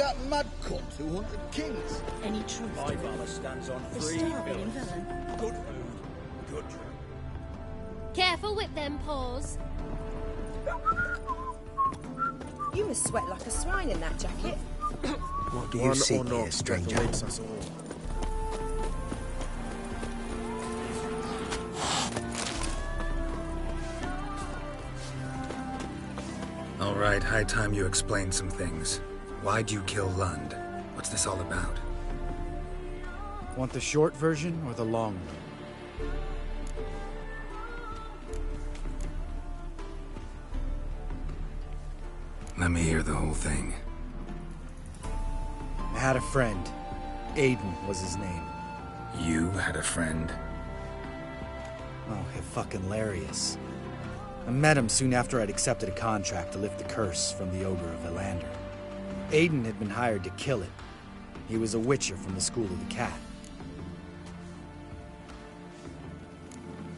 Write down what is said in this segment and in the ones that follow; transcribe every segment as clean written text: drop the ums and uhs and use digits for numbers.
that mad cunt who hunted kings? Any truth? My valor stands on three pillars. Good food, good drink. Careful with them paws. You must sweat like a swine in that jacket. What do you seek here, stranger? All right, high time you explain some things. Why'd you kill Lund? What's this all about? Want the short version or the long one? Let me hear the whole thing. I had a friend. Aiden was his name. You had a friend? Oh, fucking hilarious. I met him soon after I'd accepted a contract to lift the curse from the Ogre of Elander. Aiden had been hired to kill it. He was a witcher from the School of the Cat.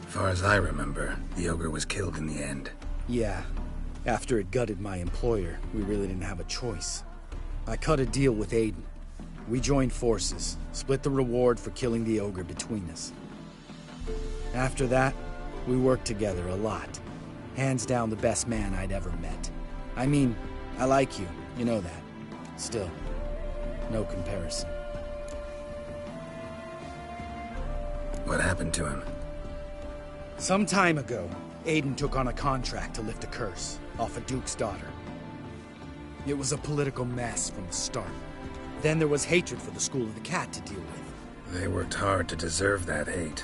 Far as I remember, the Ogre was killed in the end. Yeah. After it gutted my employer, we really didn't have a choice. I cut a deal with Aiden. We joined forces, split the reward for killing the Ogre between us. After that, we worked together a lot. Hands down the best man I'd ever met. I mean, I like you, you know that. Still, no comparison. What happened to him? Some time ago, Aiden took on a contract to lift a curse off a duke's daughter. It was a political mess from the start. Then there was hatred for the School of the Cat to deal with. They worked hard to deserve that hate.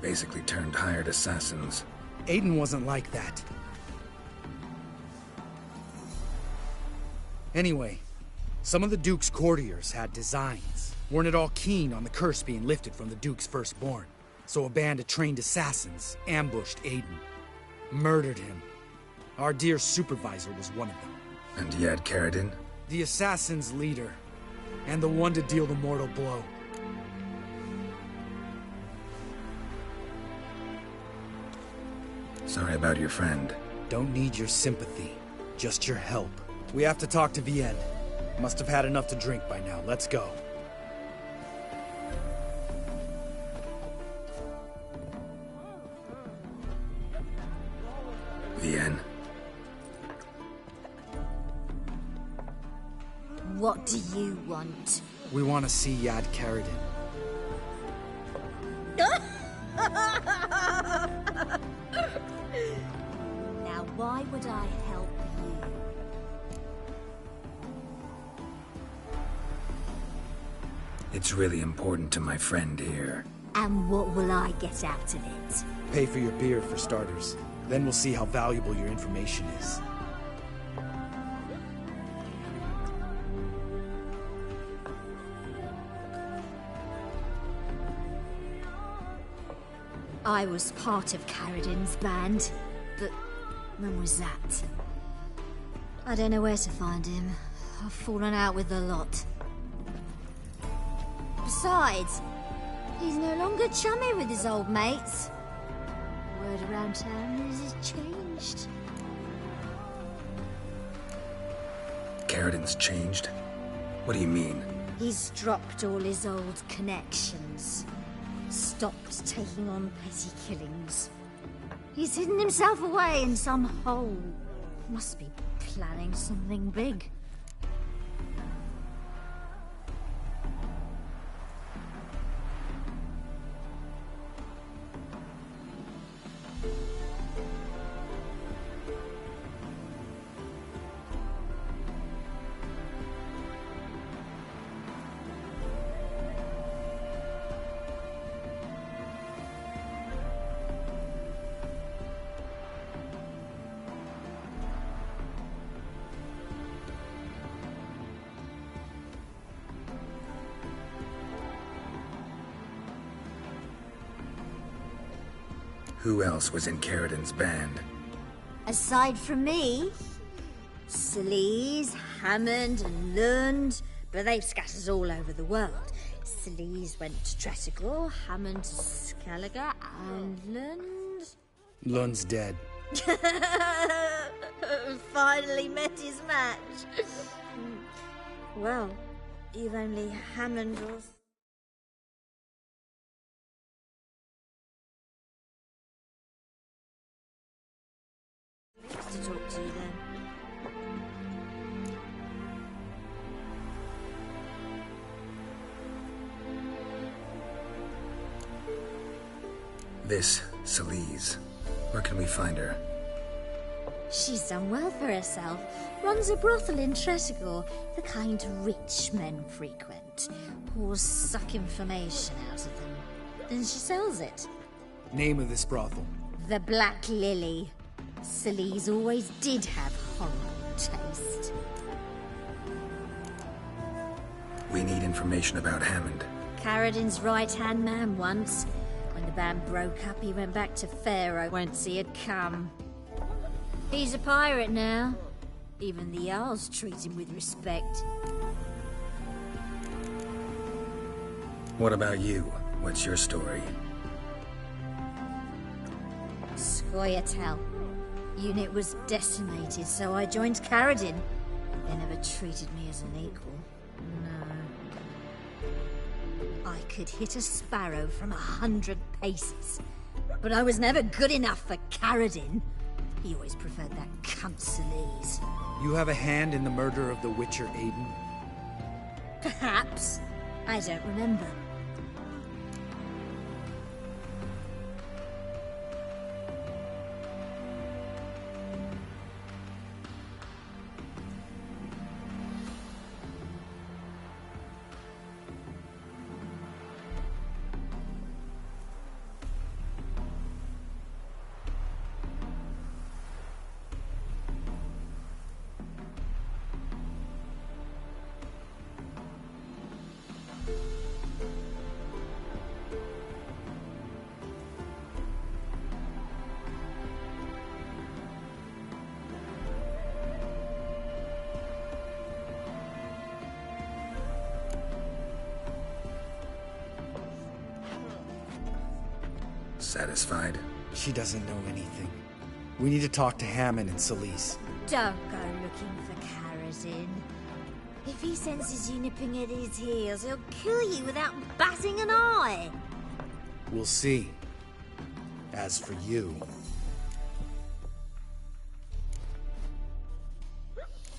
Basically turned hired assassins. Aiden wasn't like that. Anyway, some of the Duke's courtiers had designs. Weren't at all keen on the curse being lifted from the Duke's firstborn. So a band of trained assassins ambushed Aiden. Murdered him. Our dear supervisor was one of them. And you had Carradine? The assassin's leader. And the one to deal the mortal blow. Sorry about your friend. Don't need your sympathy. Just your help. We have to talk to Vienne. Must have had enough to drink by now. Let's go. Vienne. What do you want? We want to see Yad Carradine. Now, why would I help you? It's really important to my friend here. And what will I get out of it? Pay for your beer, for starters. Then we'll see how valuable your information is. I was part of Carradine's band, but when was that? I don't know where to find him. I've fallen out with the lot. Besides, he's no longer chummy with his old mates. Word around town is he's changed. Carradine's changed? What do you mean? He's dropped all his old connections. Stopped taking on petty killings. He's hidden himself away in some hole. Must be planning something big. Who else was in Carradine's band? Aside from me, Sleaze, Hammond and Lund, but they've scattered all over the world. Sleaze went to Tretigor, Hammond to Skellige, and Lund... Lund's dead. Finally met his match. Well, you've only Hammond or... to talk to you then. This Celise. Where can we find her? She's done well for herself. Runs a brothel in Tretigor, the kind rich men frequent. Whores suck information out of them. Then she sells it. Name of this brothel? The Black Lily. Celise always did have horrible taste. We need information about Hammond. Carradin's right-hand man once. When the band broke up, he went back to Pharaoh whence he had come. He's a pirate now. Even the Jarls treat him with respect. What about you? What's your story? Scoia'tael. Unit was decimated, so I joined Carradin. They never treated me as an equal. No. I could hit a sparrow from 100 paces. But I was never good enough for Carradin. He always preferred that cunt Celise. You have a hand in the murder of the Witcher Aiden? Perhaps. I don't remember. Satisfied? She doesn't know anything. We need to talk to Hammond and Celise. Don't go looking for Carradin. If he senses you nipping at his heels, he'll kill you without batting an eye. We'll see. As for you...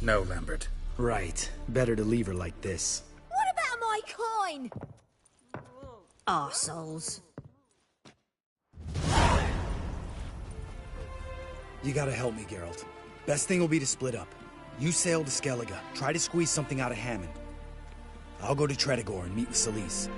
No, Lambert. Right. Better to leave her like this. What about my coin? Arseholes. You gotta help me, Geralt. Best thing will be to split up. You sail to Skellige, try to squeeze something out of Hammond. I'll go to Tretigor and meet with Celise.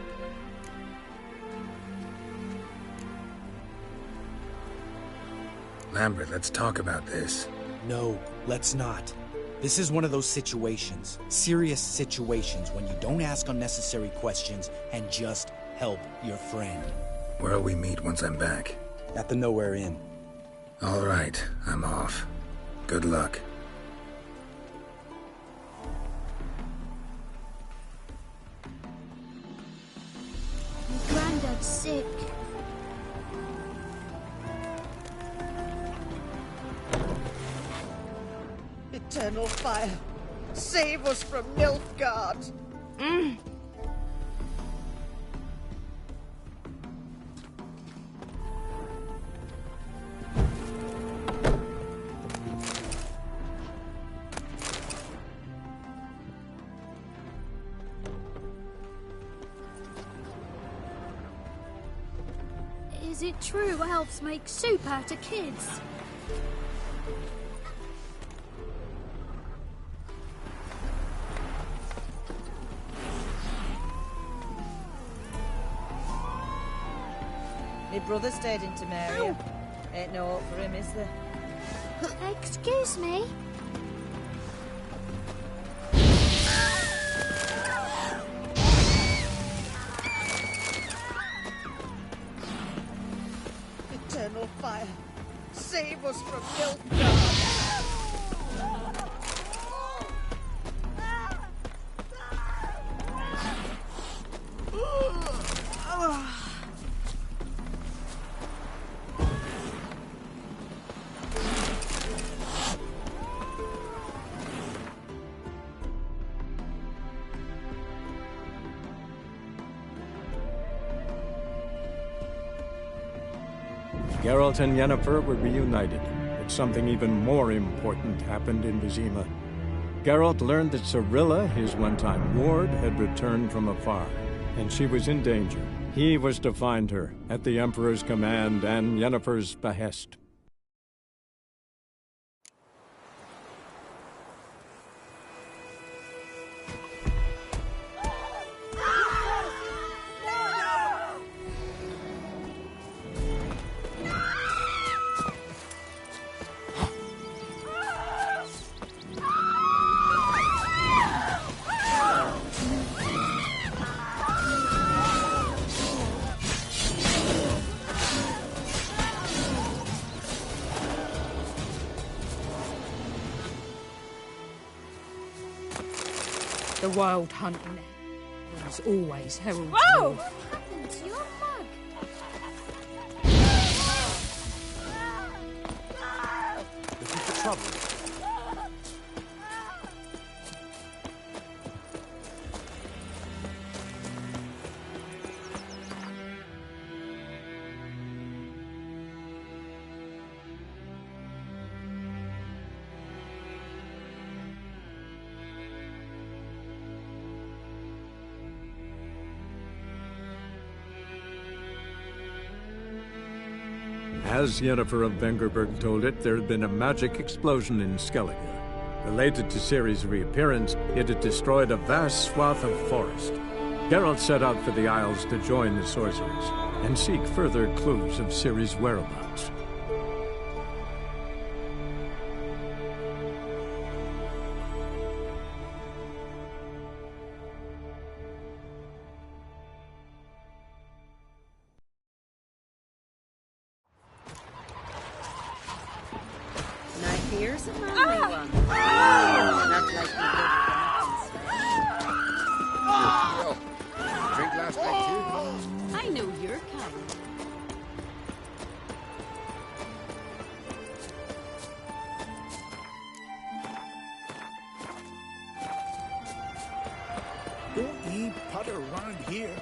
Lambert, let's talk about this. No, let's not. This is one of those situations, serious situations, when you don't ask unnecessary questions and just help your friend. Where'll we meet once I'm back? At the Nowhere Inn. All right, I'm off. Good luck. My granddad's sick. Eternal fire, save us from Nilfgaard! Is it true elves make soup out of kids? My brother stayed in Temeria. Ain't no hope for him, is there? Excuse me? Eternal fire, save us from Nilfgaard! Geralt and Yennefer were reunited, but something even more important happened in Vizima. Geralt learned that Cirilla, his one-time ward, had returned from afar, and she was in danger. He was to find her, at the Emperor's command and Yennefer's behest. The wild hunt in there. There's always heralds. Whoa! war. What happened to your mug? Looking for trouble? As Yennefer of Vengerberg told it, there had been a magic explosion in Skellige. Related to Ciri's reappearance, it had destroyed a vast swath of forest. Geralt set out for the Isles to join the sorcerers and seek further clues of Ciri's whereabouts. No fears of lonely one. Not like you Yo, drink last night too? did. I know your kind. Don't ye putter around here.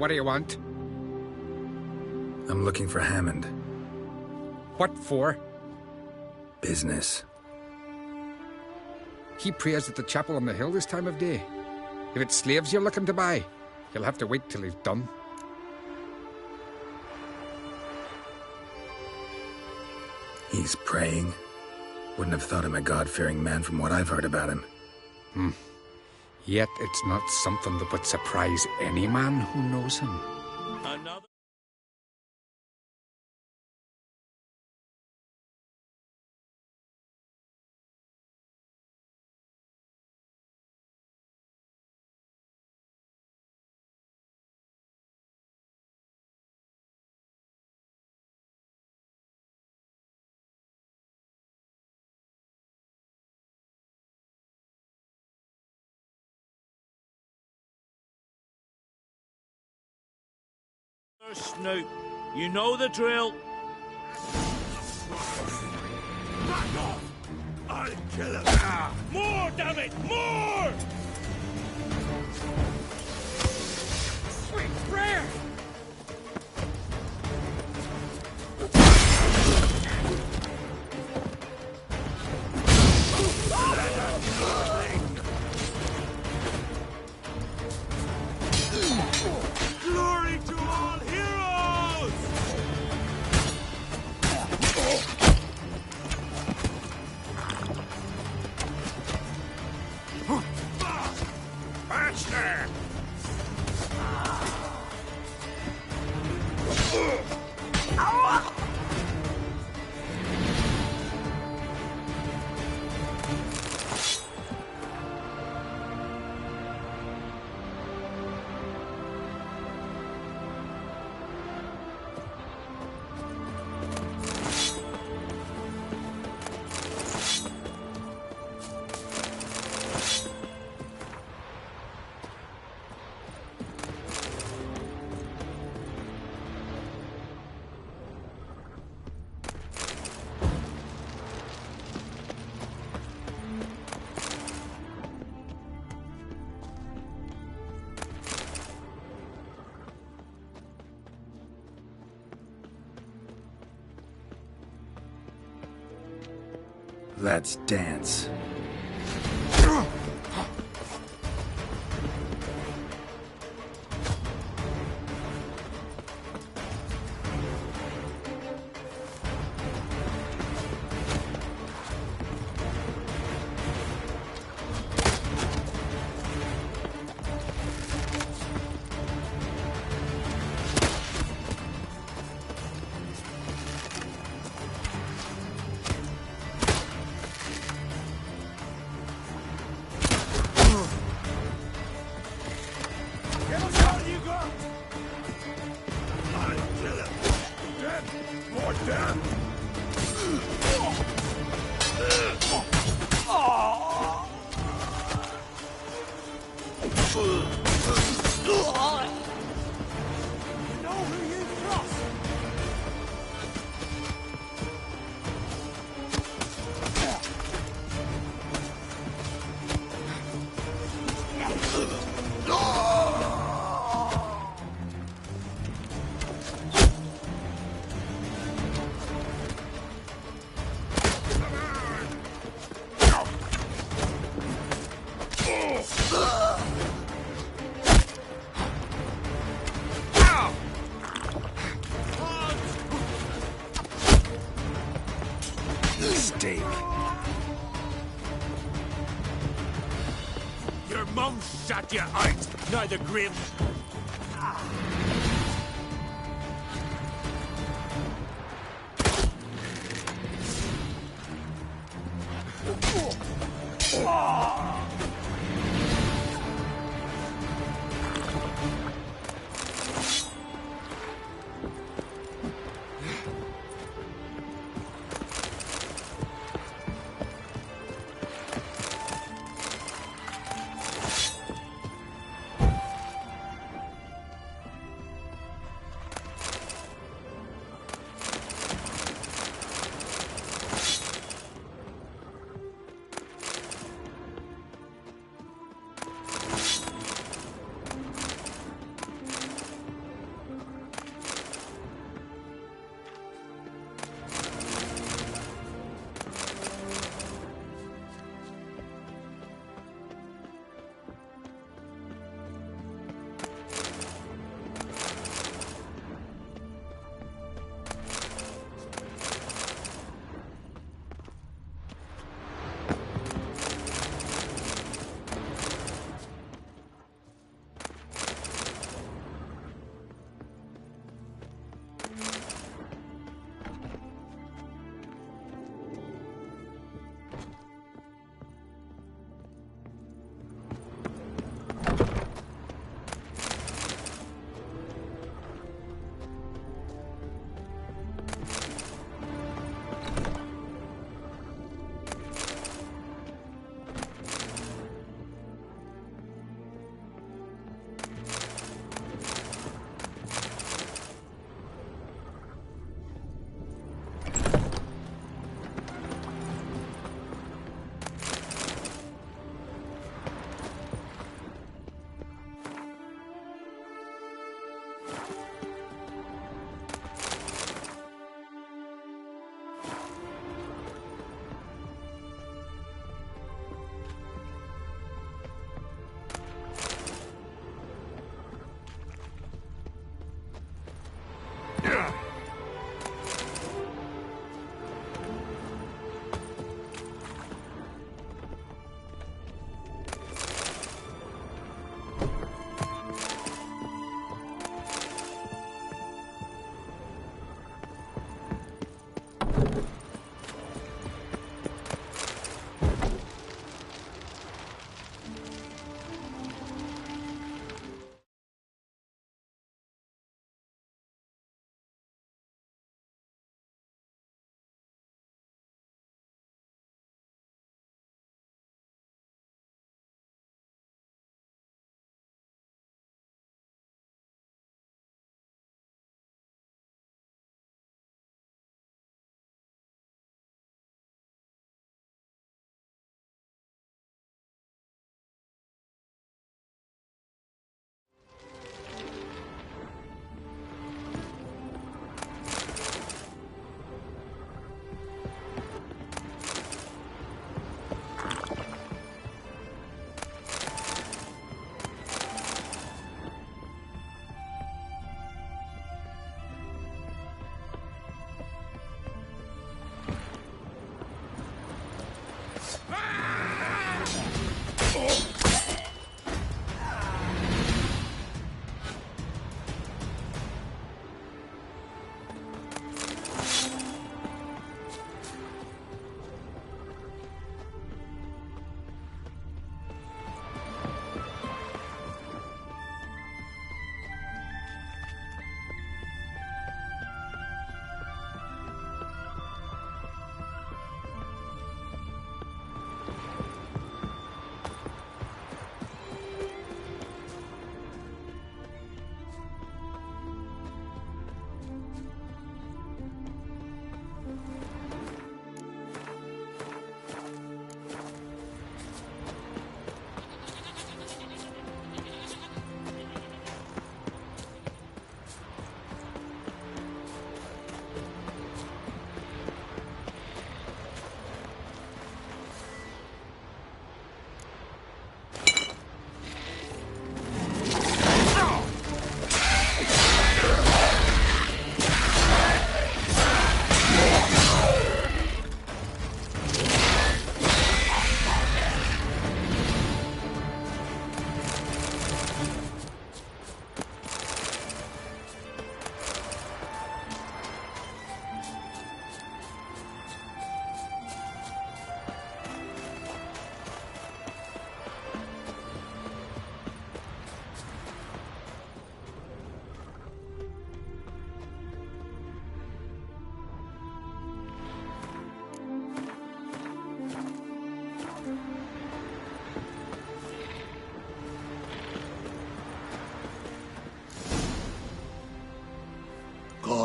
What do you want? I'm looking for Hammond. What for? Business. He prays at the chapel on the hill this time of day. If it's slaves you're looking to buy, you'll have to wait till he's done. He's praying? Wouldn't have thought him a God-fearing man from what I've heard about him. Yet it's not something that would surprise any man who knows him. Another. Snoop, you know the drill. Back off! I'll kill him. More, damn it, more! Sweet prayer! Glory to all heroes! Match there! Let's dance. Your mum shut you out, neither grim.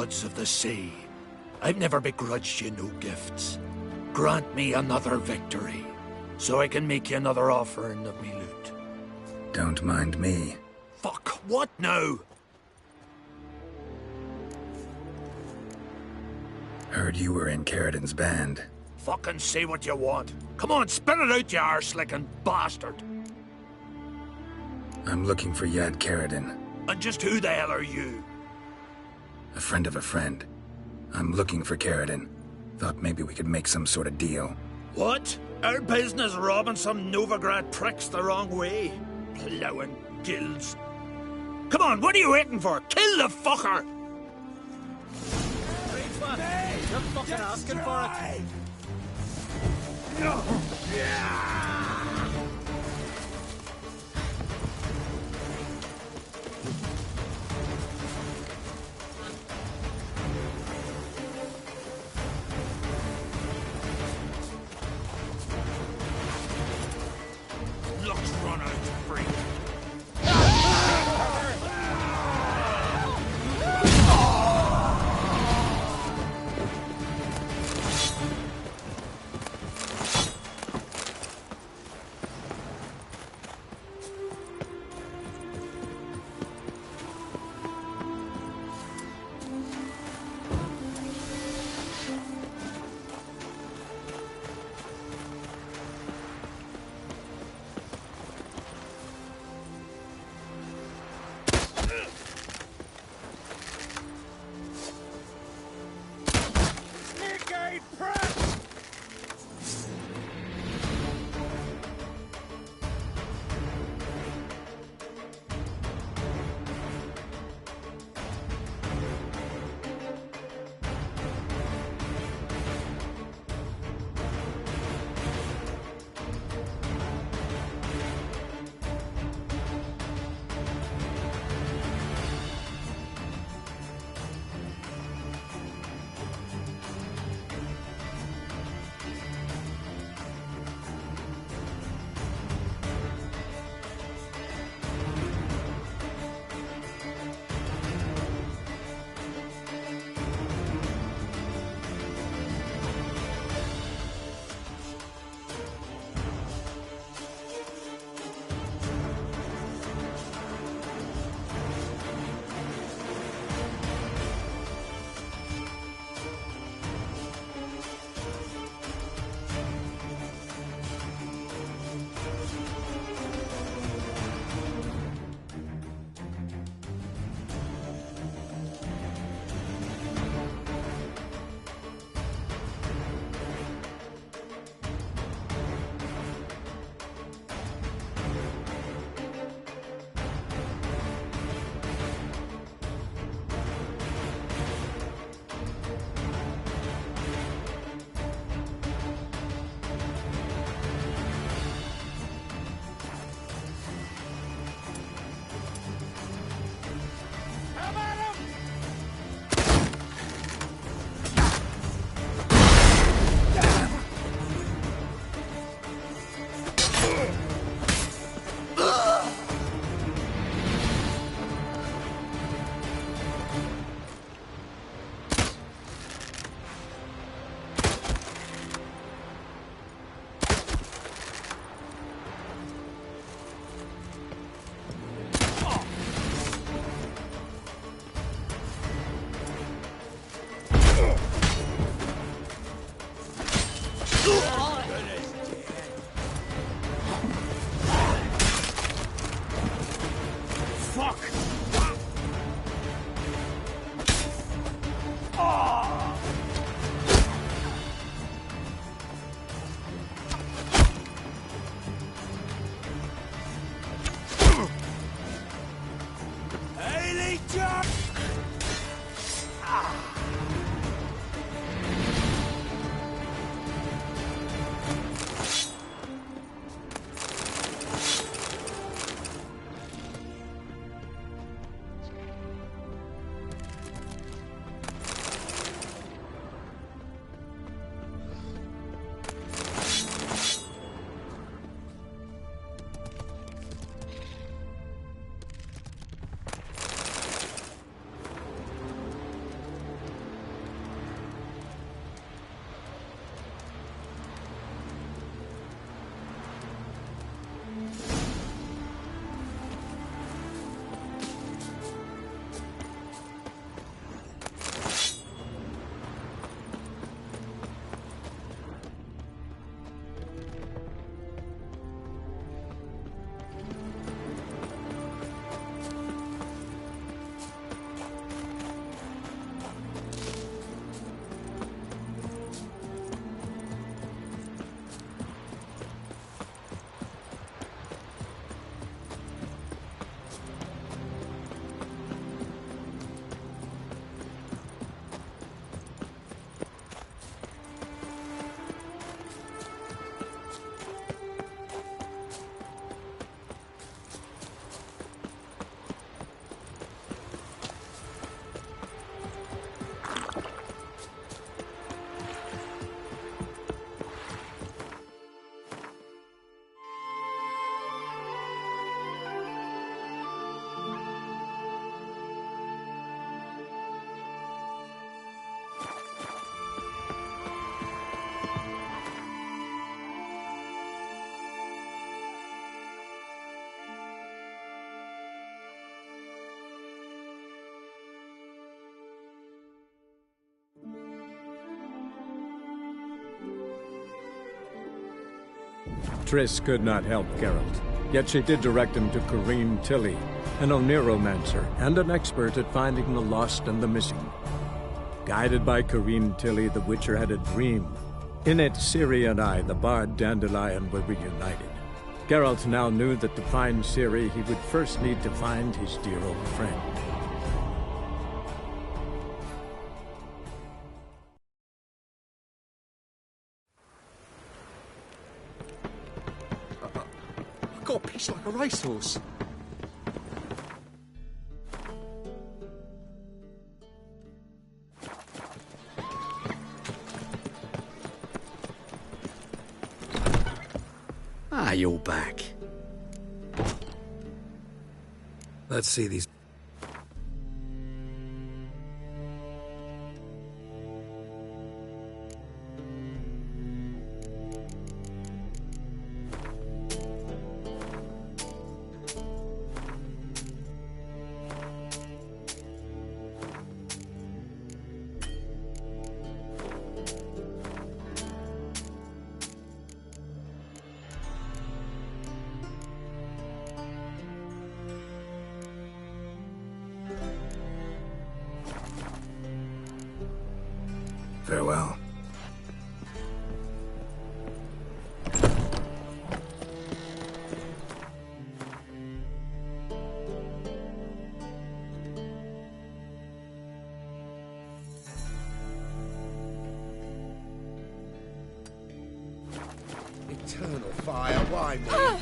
gods of the sea, I've never begrudged you no gifts. Grant me another victory, so I can make you another offering of me loot. Don't mind me. Fuck, what now? Heard you were in Carradin's band. Fucking say what you want. Come on, spit it out, you arse-licking bastard. I'm looking for Yad Carradin. And just who the hell are you? A friend of a friend. I'm looking for Carradin. Thought maybe we could make some sort of deal. What? Our business robbing some Novigrad pricks the wrong way? Plowing guilds. Come on, what are you waiting for? Kill the fucker! You're fucking asking for it. Looks run out, freak. Triss could not help Geralt, yet she did direct him to Corrine Tilly, an Oniromancer and an expert at finding the lost and the missing. Guided by Corrine Tilly, the Witcher had a dream. In it, Ciri and I, the bard Dandelion, were reunited. Geralt now knew that to find Ciri, he would first need to find his dear old friend. I've got a pitch like a racehorse. Ah, you're back. Let's see these. Farewell. Eternal fire, why me?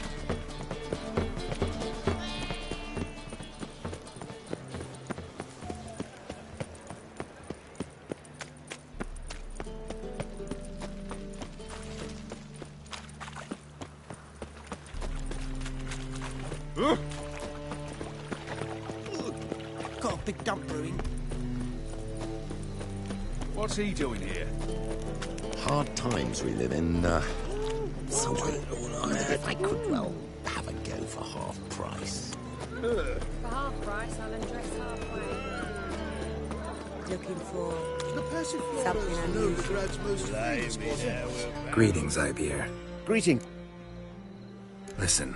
Got a big dump brewing. What's he doing here? Hard times we live in, so I wondered if I could, well, have a go for half price. For half price, I'll undress halfway. Looking for The Passiflora something is unusual. Novigrad's most famous, wasn't it? Greetings, Ivier. Greeting. Listen.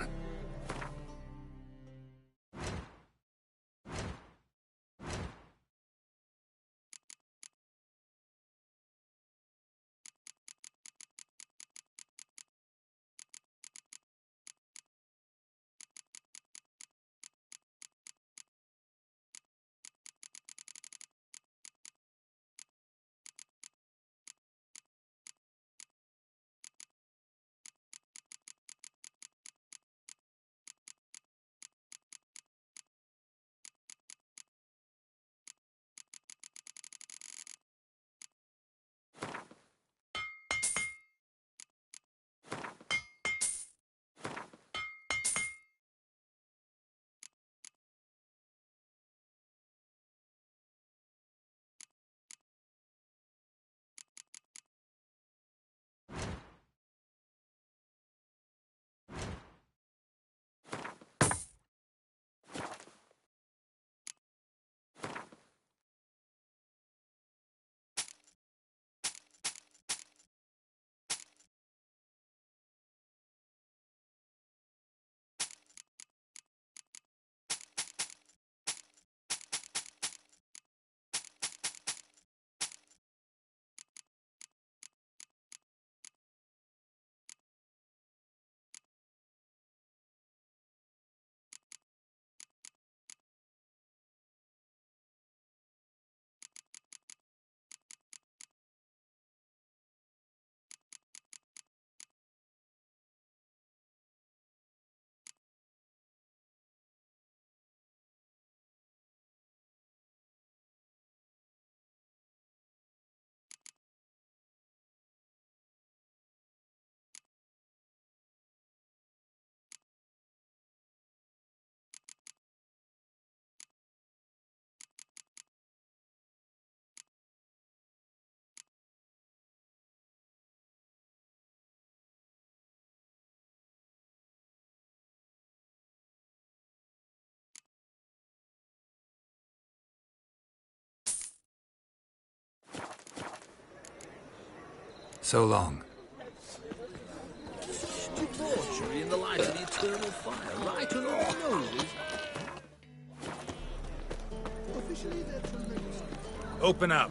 So long. debauchery in the light of the eternal fire, right on our noses. Officially, they're tremendous. Open up.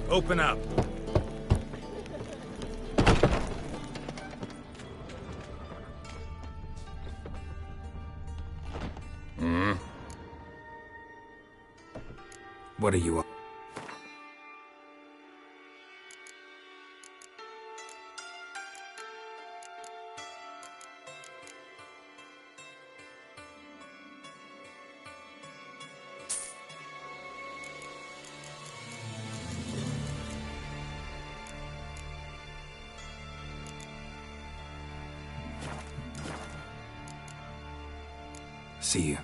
Open up. What are you up? See you.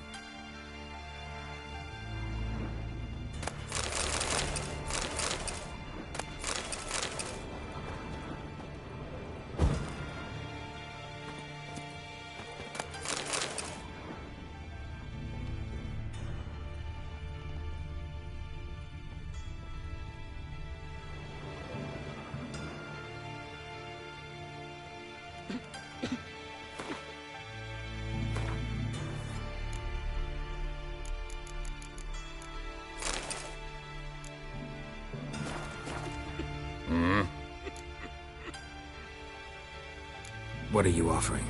What are you offering?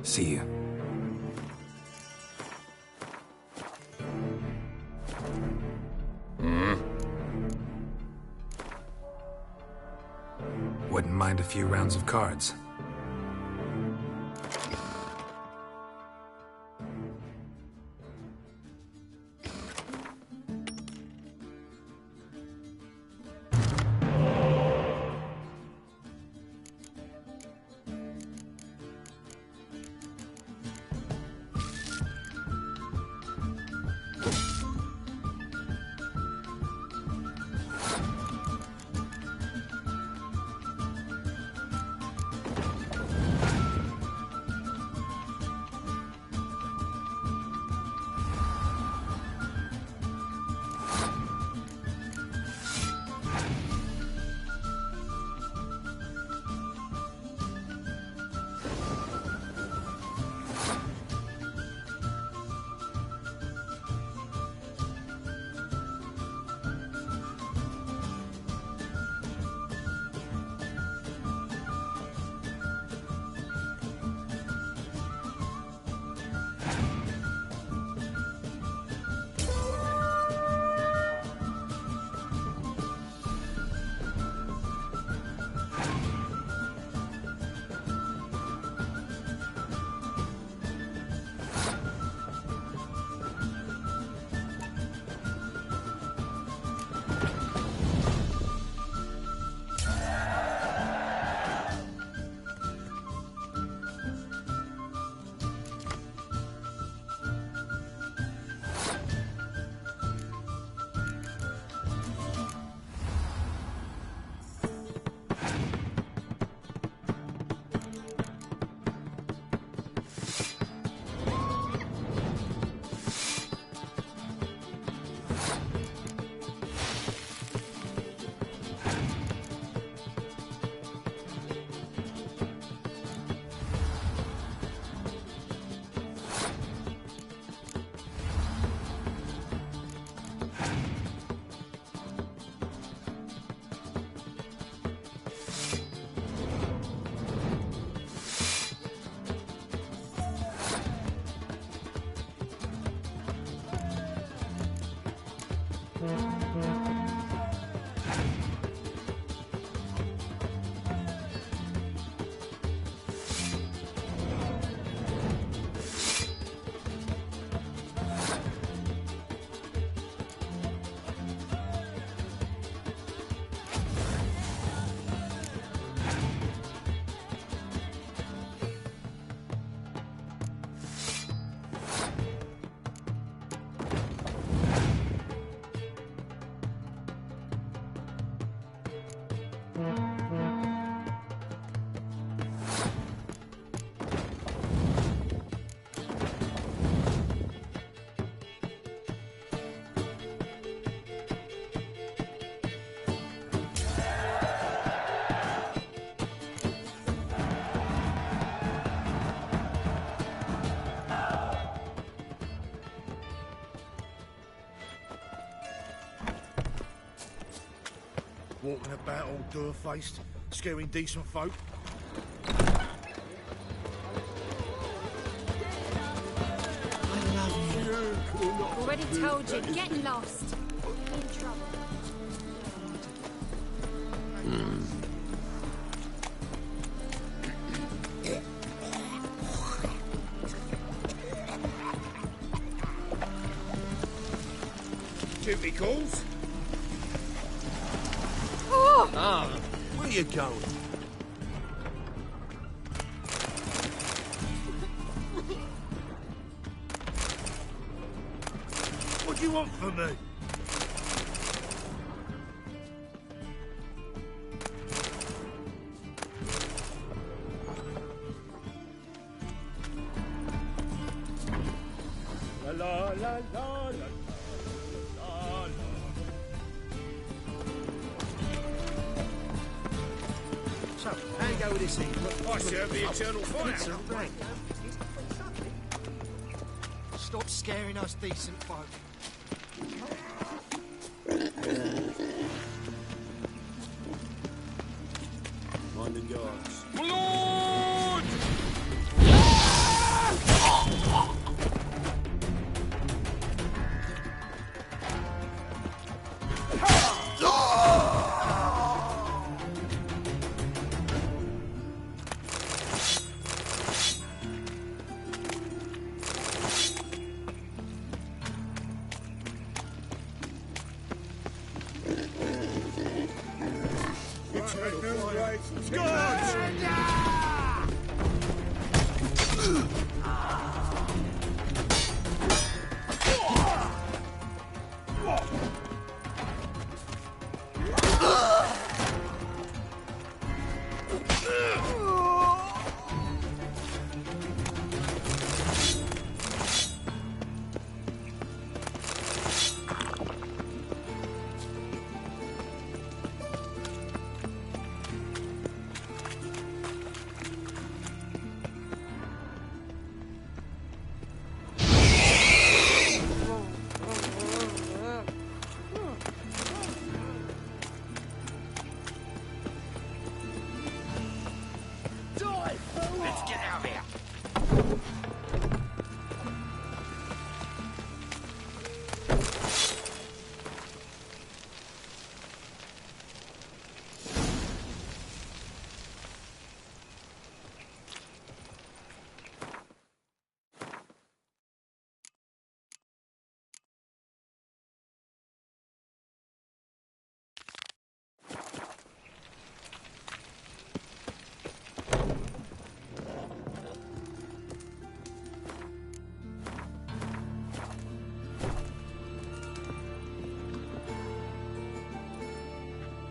See you. Wouldn't mind a few rounds of cards. Walking about all door-faced, scaring decent folk. Already told you, get lost. You're in trouble. Duty calls. Where you going? What do you want from me? La la la la la. So, how you go with this thing? I serve the eternal fire. Stop scaring us decent folk. Mind the guards. Lord! Let's get out of here.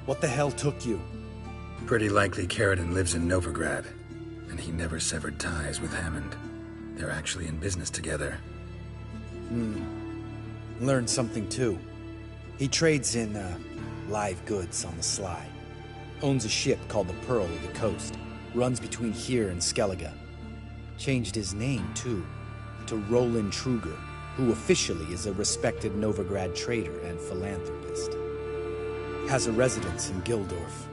What the hell took you? Pretty likely Carradine lives in Novigrad, and he never severed ties with Hammond. They're actually in business together. Learned something too. He trades in, live goods on the sly. Owns a ship called the Pearl of the Coast. Runs between here and Skellige. Changed his name, too, to Roland Truger, who officially is a respected Novigrad trader and philanthropist. Has a residence in Gildorf.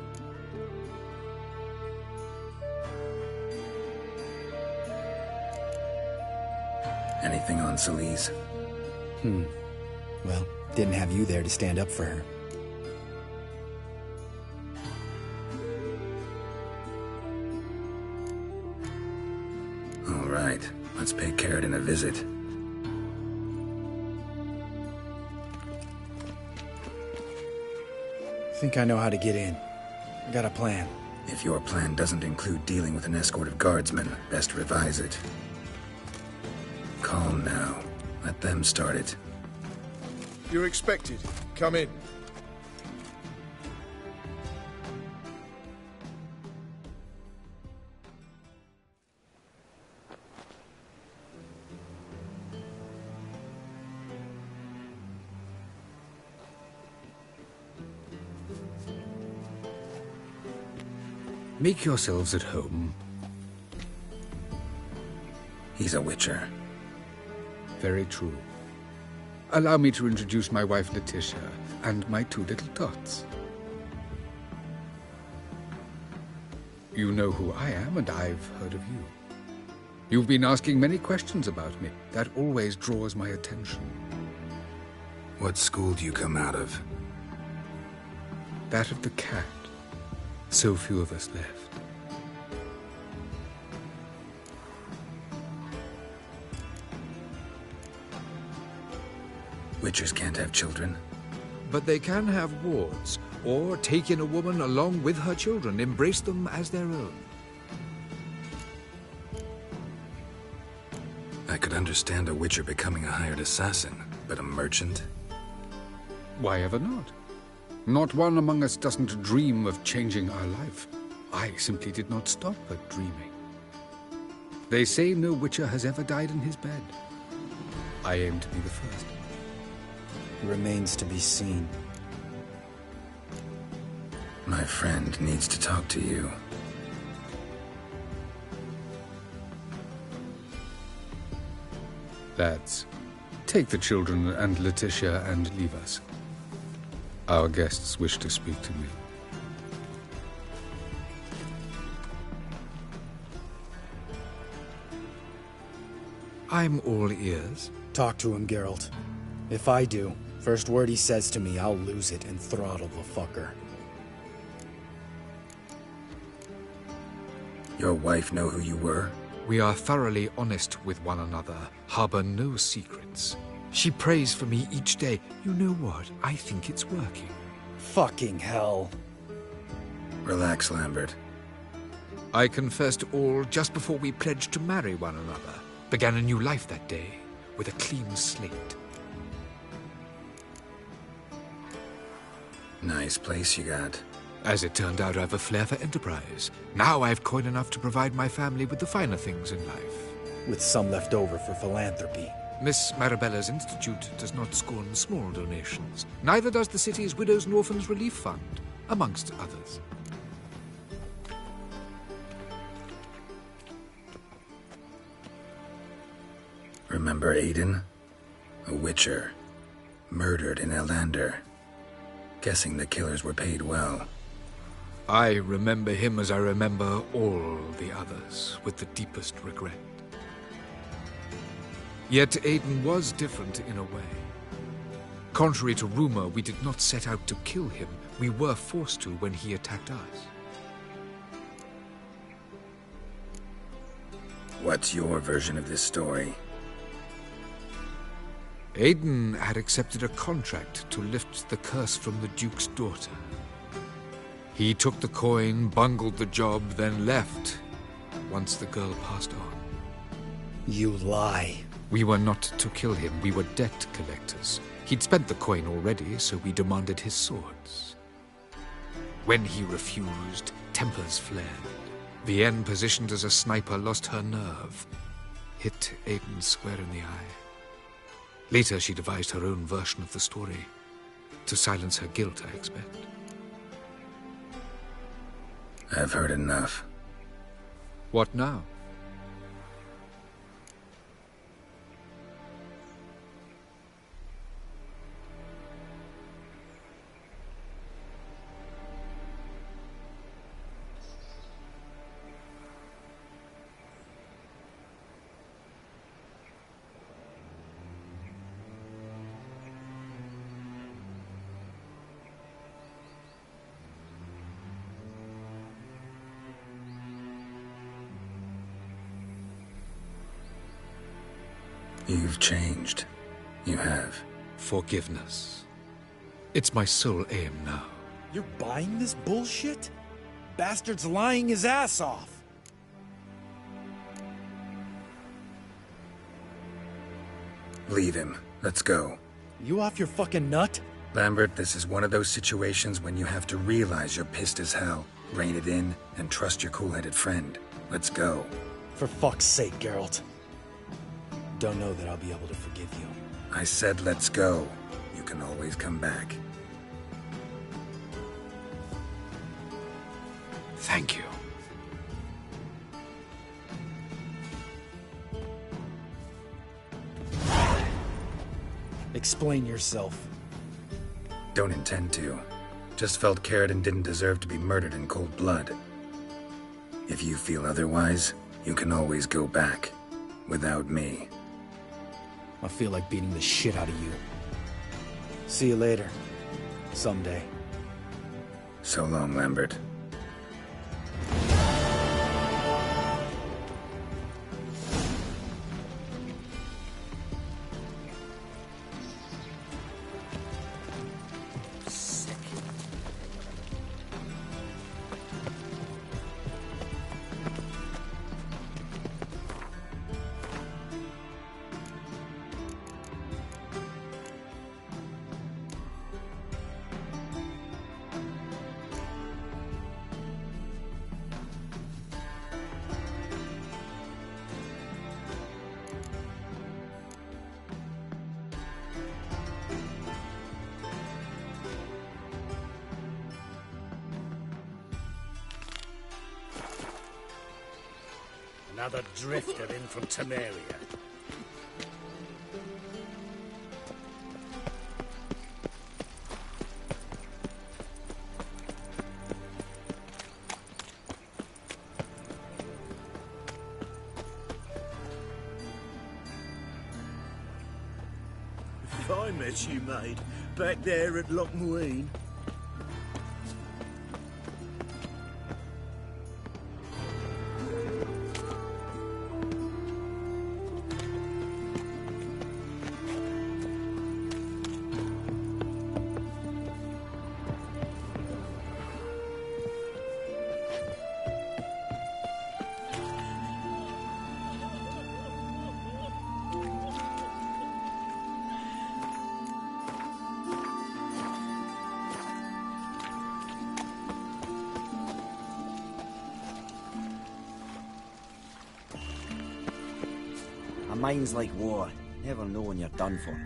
Anything on Celise? Well, didn't have you there to stand up for her. All right, let's pay Carradine a visit. Think I know how to get in. I got a plan. If your plan doesn't include dealing with an escort of guardsmen, best revise it. Calm now. Let them start it. You're expected. Come in. Make yourselves at home. He's a witcher. Very true. Allow me to introduce my wife Letitia and my two little tots. You know who I am, and I've heard of you. You've been asking many questions about me. That always draws my attention. What school do you come out of? That of the cat. So few of us left. Witchers can't have children. But they can have wards, or take in a woman along with her children, embrace them as their own. I could understand a witcher becoming a hired assassin, but a merchant? Why ever not? Not one among us doesn't dream of changing our life. I simply did not stop at dreaming. They say no witcher has ever died in his bed. I aim to be the first. Remains to be seen. My friend needs to talk to you. Lads, take the children and Letitia and leave us. Our guests wish to speak to me. I'm all ears. Talk to him, Geralt. If I do, first word he says to me, I'll lose it and throttle the fucker. Your wife know who you were? We are thoroughly honest with one another, harbor no secrets. She prays for me each day. You know what? I think it's working. Fucking hell. Relax, Lambert. I confessed all just before we pledged to marry one another. Began a new life that day, with a clean slate. Nice place you got. As it turned out, I have a flair for enterprise. Now I have coin enough to provide my family with the finer things in life. With some left over for philanthropy. Miss Marabella's institute does not scorn small donations. Neither does the city's Widows and Orphans Relief Fund, amongst others. Remember Aiden? A witcher. Murdered in Eldander. Guessing the killers were paid well. I remember him as I remember all the others, with the deepest regret. Yet Aiden was different in a way. Contrary to rumor, we did not set out to kill him. We were forced to when he attacked us. What's your version of this story? Aiden had accepted a contract to lift the curse from the Duke's daughter. He took the coin, bungled the job, then left, once the girl passed on. You lie. We were not to kill him, we were debt collectors. He'd spent the coin already, so we demanded his swords. When he refused, tempers flared. Vienne, positioned as a sniper, lost her nerve. Hit Aiden square in the eye. Later, she devised her own version of the story. To silence her guilt, I expect. I've heard enough. What now? You've changed. You have. Forgiveness. It's my sole aim now. You're buying this bullshit? Bastard's lying his ass off. Leave him. Let's go. You off your fucking nut? Lambert, this is one of those situations when you have to realize you're pissed as hell, rein it in, and trust your cool-headed friend. Let's go. For fuck's sake, Geralt. Don't know that I'll be able to forgive you. I said let's go. You can always come back. Thank you. Explain yourself. Don't intend to. Just felt Carradine didn't deserve to be murdered in cold blood. If you feel otherwise, you can always go back. Without me. I feel like beating the shit out of you. See you later. Someday. So long, Lambert. Another drifter in from Temeria. Fine mess you made, back there at Lochmuine. A mind's like water. Never know when you're done for.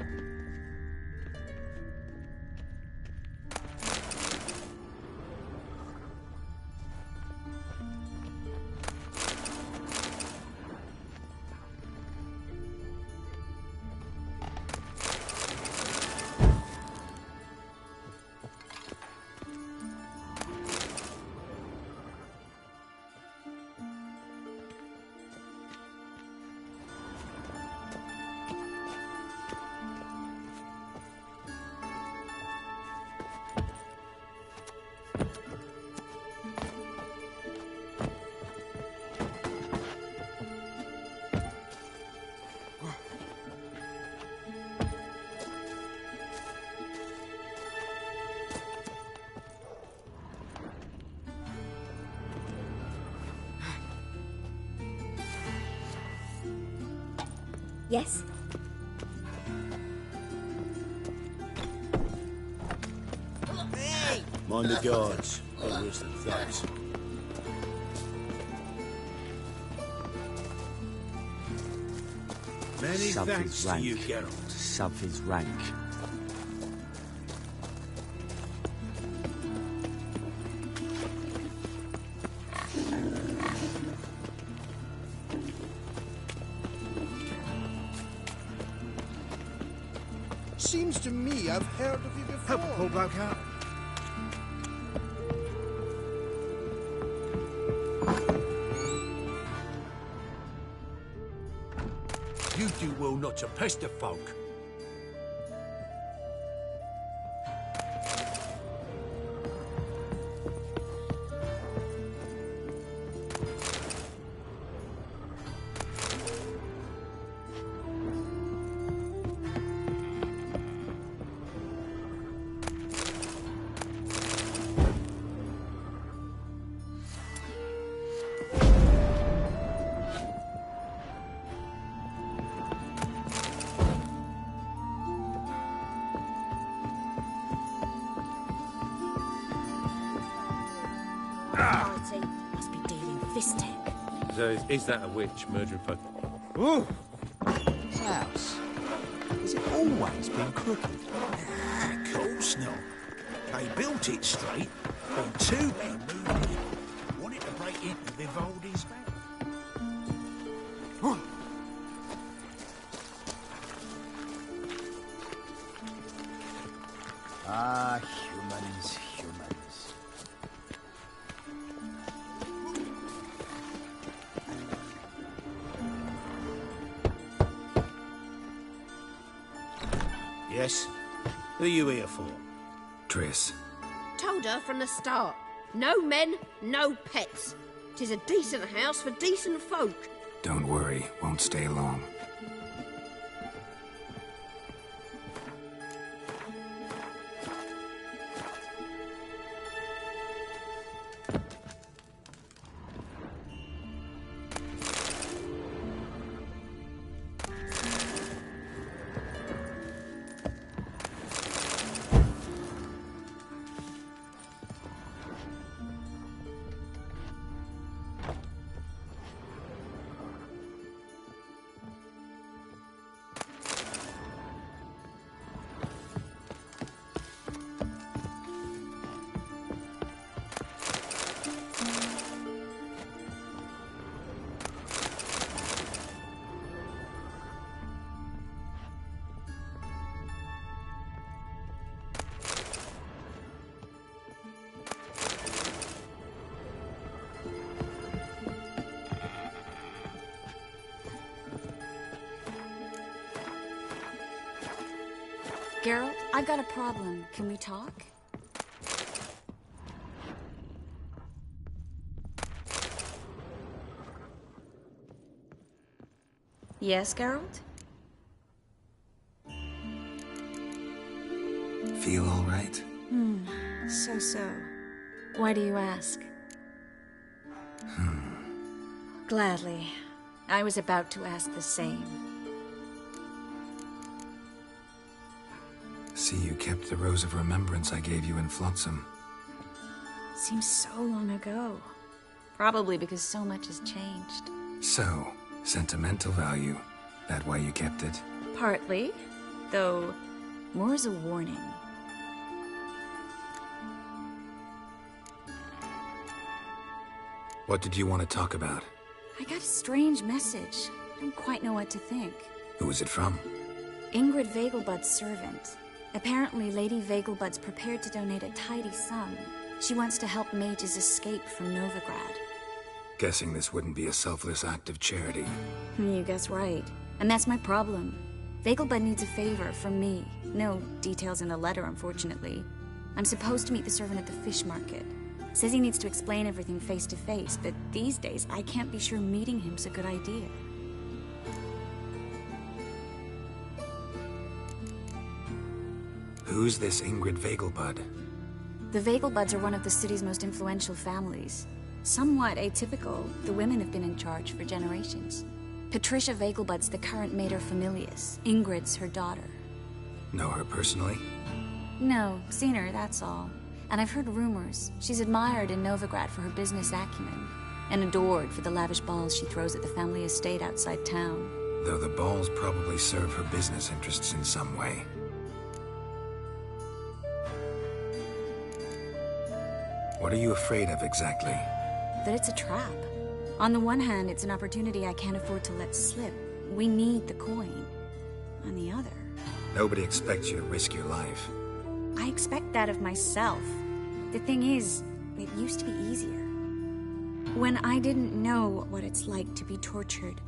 Yes? Mind the guards. They're worse than thugs. Many Sub thanks his to rank. you, Geralt. Sub his rank. Seems to me I've heard of you before. Help pull back out. You do well not to pester folk. Authority must be dealing fistic. So is that a witch murdering folk? Ooh! Klaus, has it always been crooked? Of course not. They built it straight, when two men moved in, wanted to break into Vivaldi's bank. Humans. Yes? Who are you here for? Triss. Told her from the start. No men, no pets. 'Tis a decent house for decent folk. Don't worry, won't stay long. Geralt, I've got a problem. Can we talk? Yes, Geralt? Feel all right? So. Why do you ask? Gladly. I was about to ask the same. See, you kept the Rose of Remembrance I gave you in Flotsam. Seems so long ago. Probably because so much has changed. So, sentimental value. That why you kept it? Partly. Though, more as a warning. What did you want to talk about? I got a strange message. I don't quite know what to think. Who was it from? Ingrid Vegelbud's servant. Apparently, Lady Vegelbud's prepared to donate a tidy sum. She wants to help mages escape from Novigrad. Guessing this wouldn't be a selfless act of charity. You guess right. And that's my problem. Vegelbud needs a favor from me. No details in the letter, unfortunately. I'm supposed to meet the servant at the fish market. Says he needs to explain everything face to face, but these days I can't be sure meeting him's a good idea. Who's this Ingrid Vegelbud? The Vegelbuds are one of the city's most influential families. Somewhat atypical, the women have been in charge for generations. Patricia Vegelbud's the current mater familias. Ingrid's her daughter. Know her personally? No, seen her, that's all. And I've heard rumors. She's admired in Novigrad for her business acumen, and adored for the lavish balls she throws at the family estate outside town. Though the balls probably serve her business interests in some way. What are you afraid of exactly? That it's a trap. On the one hand, it's an opportunity I can't afford to let slip. We need the coin. On the other... Nobody expects you to risk your life. I expect that of myself. The thing is, it used to be easier. When I didn't know what it's like to be tortured,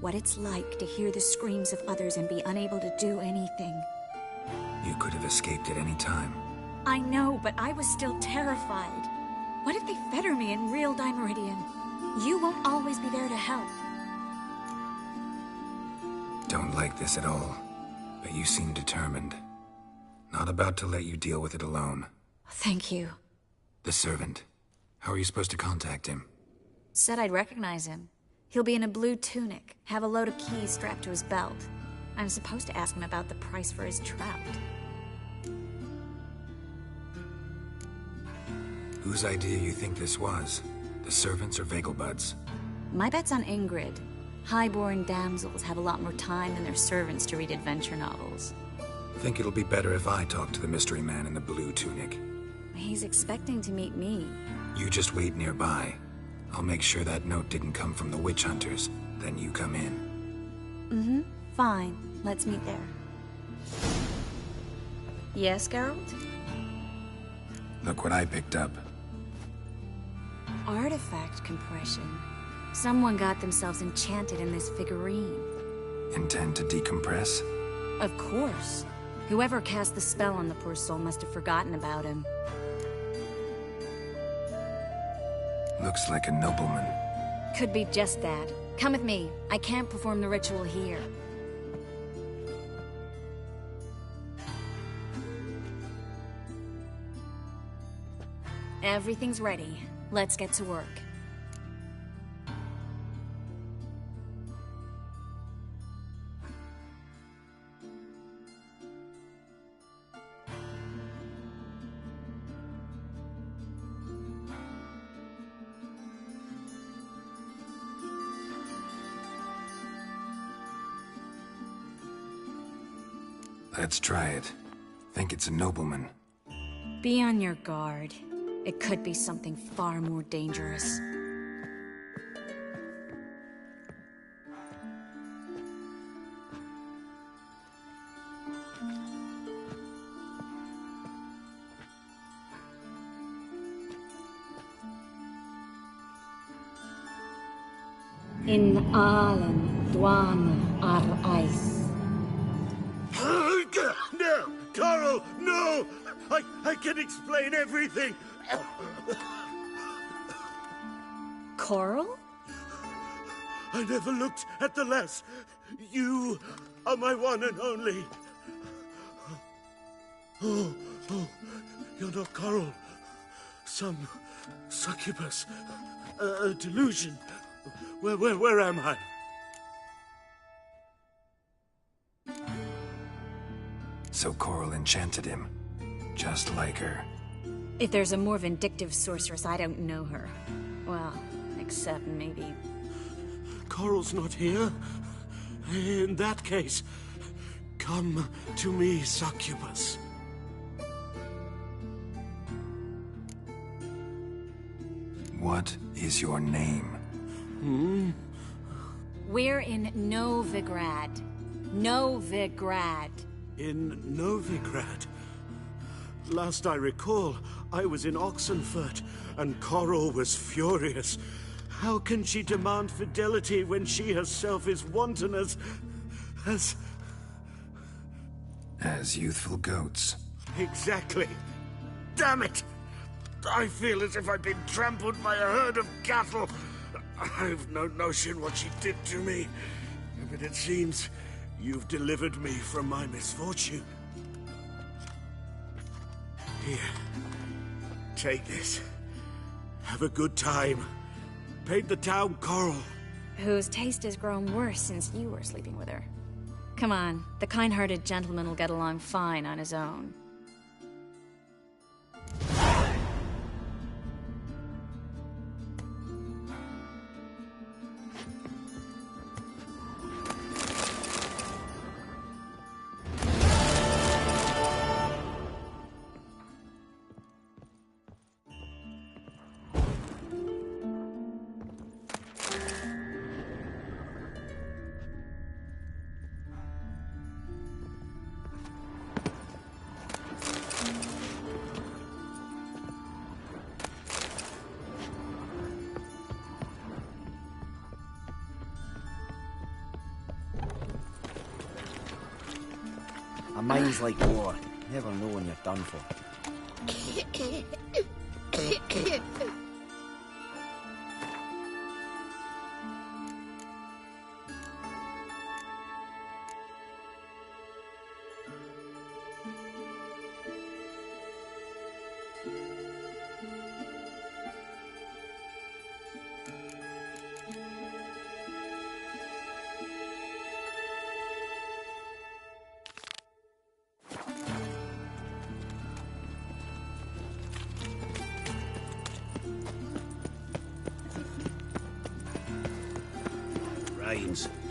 what it's like to hear the screams of others and be unable to do anything. You could have escaped at any time. I know, but I was still terrified. What if they fetter me in real Dimeridian? You won't always be there to help. Don't like this at all, but you seem determined. Not about to let you deal with it alone. Thank you. The servant. How are you supposed to contact him? Said I'd recognize him. He'll be in a blue tunic, have a load of keys strapped to his belt. I'm supposed to ask him about the price for his trout. Whose idea you think this was? The servants or Vegelbud's? My bet's on Ingrid. High-born damsels have a lot more time than their servants to read adventure novels. Think it'll be better if I talk to the mystery man in the blue tunic. He's expecting to meet me. You just wait nearby. I'll make sure that note didn't come from the witch hunters. Then you come in. Fine. Let's meet there. Yes, Geralt? Look what I picked up. Artifact compression. Someone got themselves enchanted in this figurine. Intend to decompress? Of course. Whoever cast the spell on the poor soul must have forgotten about him. Looks like a nobleman. Could be just that. Come with me. I can't perform the ritual here. Everything's ready. Let's get to work. Let's try it. Think it's a nobleman. Be on your guard. It could be something far more dangerous. In Allen, Dwan, Ar-Ice. No! Coral, no! I can explain everything! Coral? I never looked at the lass. You are my one and only. Oh, you're not Coral. Some succubus. A delusion. Where am I? So Coral enchanted him, just like her. If there's a more vindictive sorceress, I don't know her. Well, except maybe... Coral's not here? In that case, come to me, succubus. What is your name? We're in Novigrad. Novigrad. In Novigrad? Last I recall, I was in Oxenfurt, and Coral was furious. How can she demand fidelity when she herself is wanton as youthful goats. Exactly. Damn it! I feel as if I've been trampled by a herd of cattle. I've no notion what she did to me, but it seems you've delivered me from my misfortune. Here, take this. Have a good time. Paint the town Coral. Whose taste has grown worse since you were sleeping with her. Come on, the kind-hearted gentleman will get along fine on his own. A mind's like war. Never know when you're done for.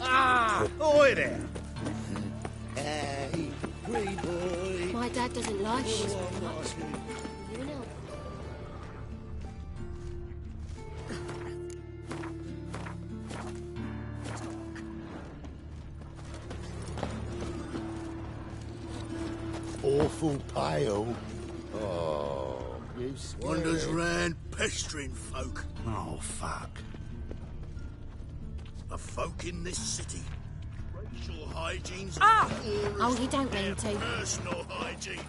Ah! Oi there! Hey, pretty boy. My dad doesn't like this very much. You know. Awful pale. Oh, Wanders round pestering folk. Oh, fuck. The folk in this city. Racial hygiene's Oh, you don't mean to. Personal hygiene.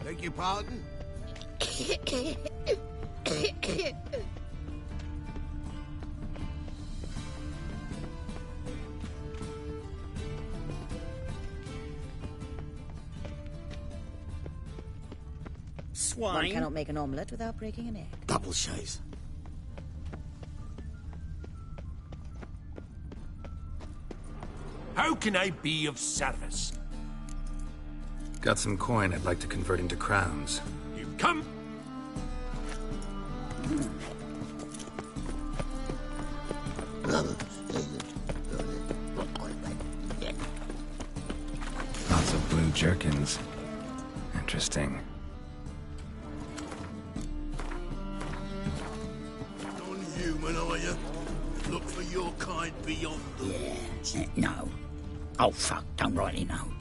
Beg your pardon? Swine. One cannot make an omelette without breaking an egg. Double shays. How can I be of service? Got some coin I'd like to convert into crowns. You come. Lots of blue jerkins. Interesting. Non-human, are you? Look for your kind beyond the walls. No. Oh, fuck. Don't rightly know.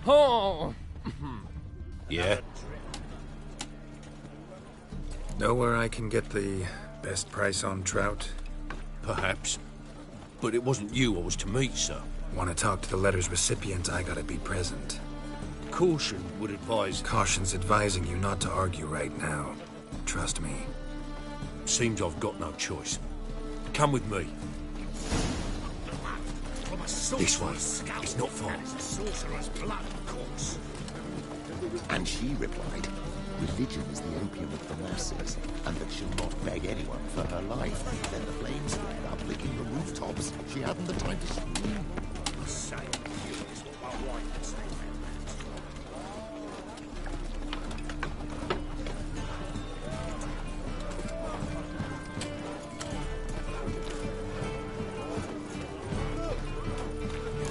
Oh. Yeah. Know where I can get the best price on trout? Perhaps. But it wasn't you I was to meet, sir. Want to talk to the letter's recipient, I gotta be present. Caution would advise... Caution's advising you not to argue right now. Trust me. Seems I've got no choice. Come with me. This way. It's not far. Sorcerer's blood, of course. And she replied, religion is the opium of the masses, and that she'll not beg anyone for her life. Then the flames flared up, licking the rooftops. She hadn't the time to scream.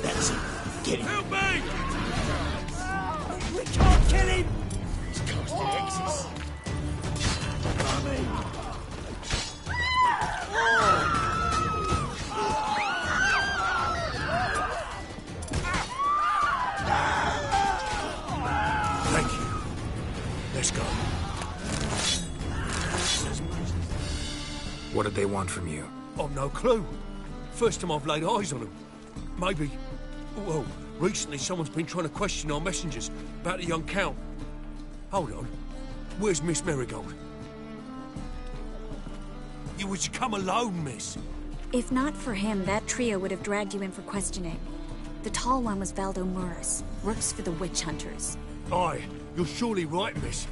That's it. Get him. Help me! We can't kill him! He's cast the X's. Thank you. Let's go. What did they want from you? I've no clue. First time I've laid eyes on them. Maybe... Well, recently someone's been trying to question our messengers about the young Count. Hold on. Where's Miss Marigold? You was to come alone, miss. If not for him, that trio would have dragged you in for questioning. The tall one was Valdo Murris, works for the witch hunters. Aye, you're surely right, miss.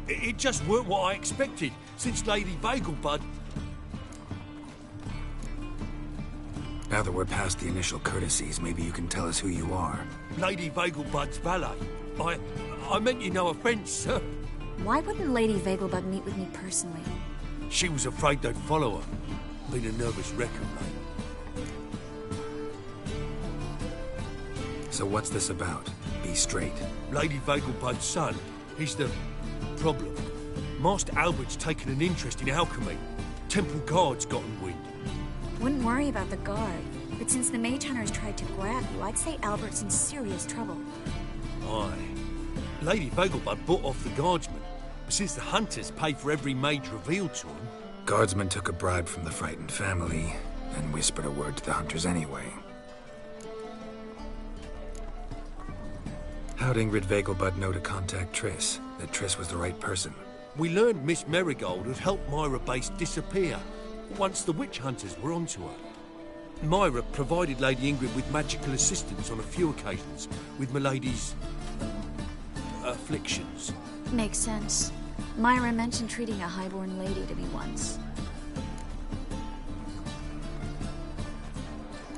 It just weren't what I expected, since Lady Vagelbud... Now that we're past the initial courtesies, maybe you can tell us who you are. Lady Vagelbud's valet. I meant you no offence, sir. Why wouldn't Lady Vagelbud meet with me personally? She was afraid they'd follow her. Been a nervous wreck of late. So what's this about? Be straight. Lady Vagelbud's son, he's the problem. Master Albert's taken an interest in alchemy. Temple Guard's gotten wind. Wouldn't worry about the guard, but since the mage hunters tried to grab you, I'd say Albert's in serious trouble. Aye. Lady Vagelbud bought off the guardsmen, but since the hunters pay for every mage revealed to them... Guardsmen took a bribe from the frightened family, and whispered a word to the hunters anyway. How'd Ingrid Vagelbud know to contact Triss? That Triss was the right person? We learned Miss Marigold had helped Myra Base disappear once the witch hunters were onto her. Myra provided Lady Ingrid with magical assistance on a few occasions with Milady's... afflictions. Makes sense. Myra mentioned treating a highborn lady to me once.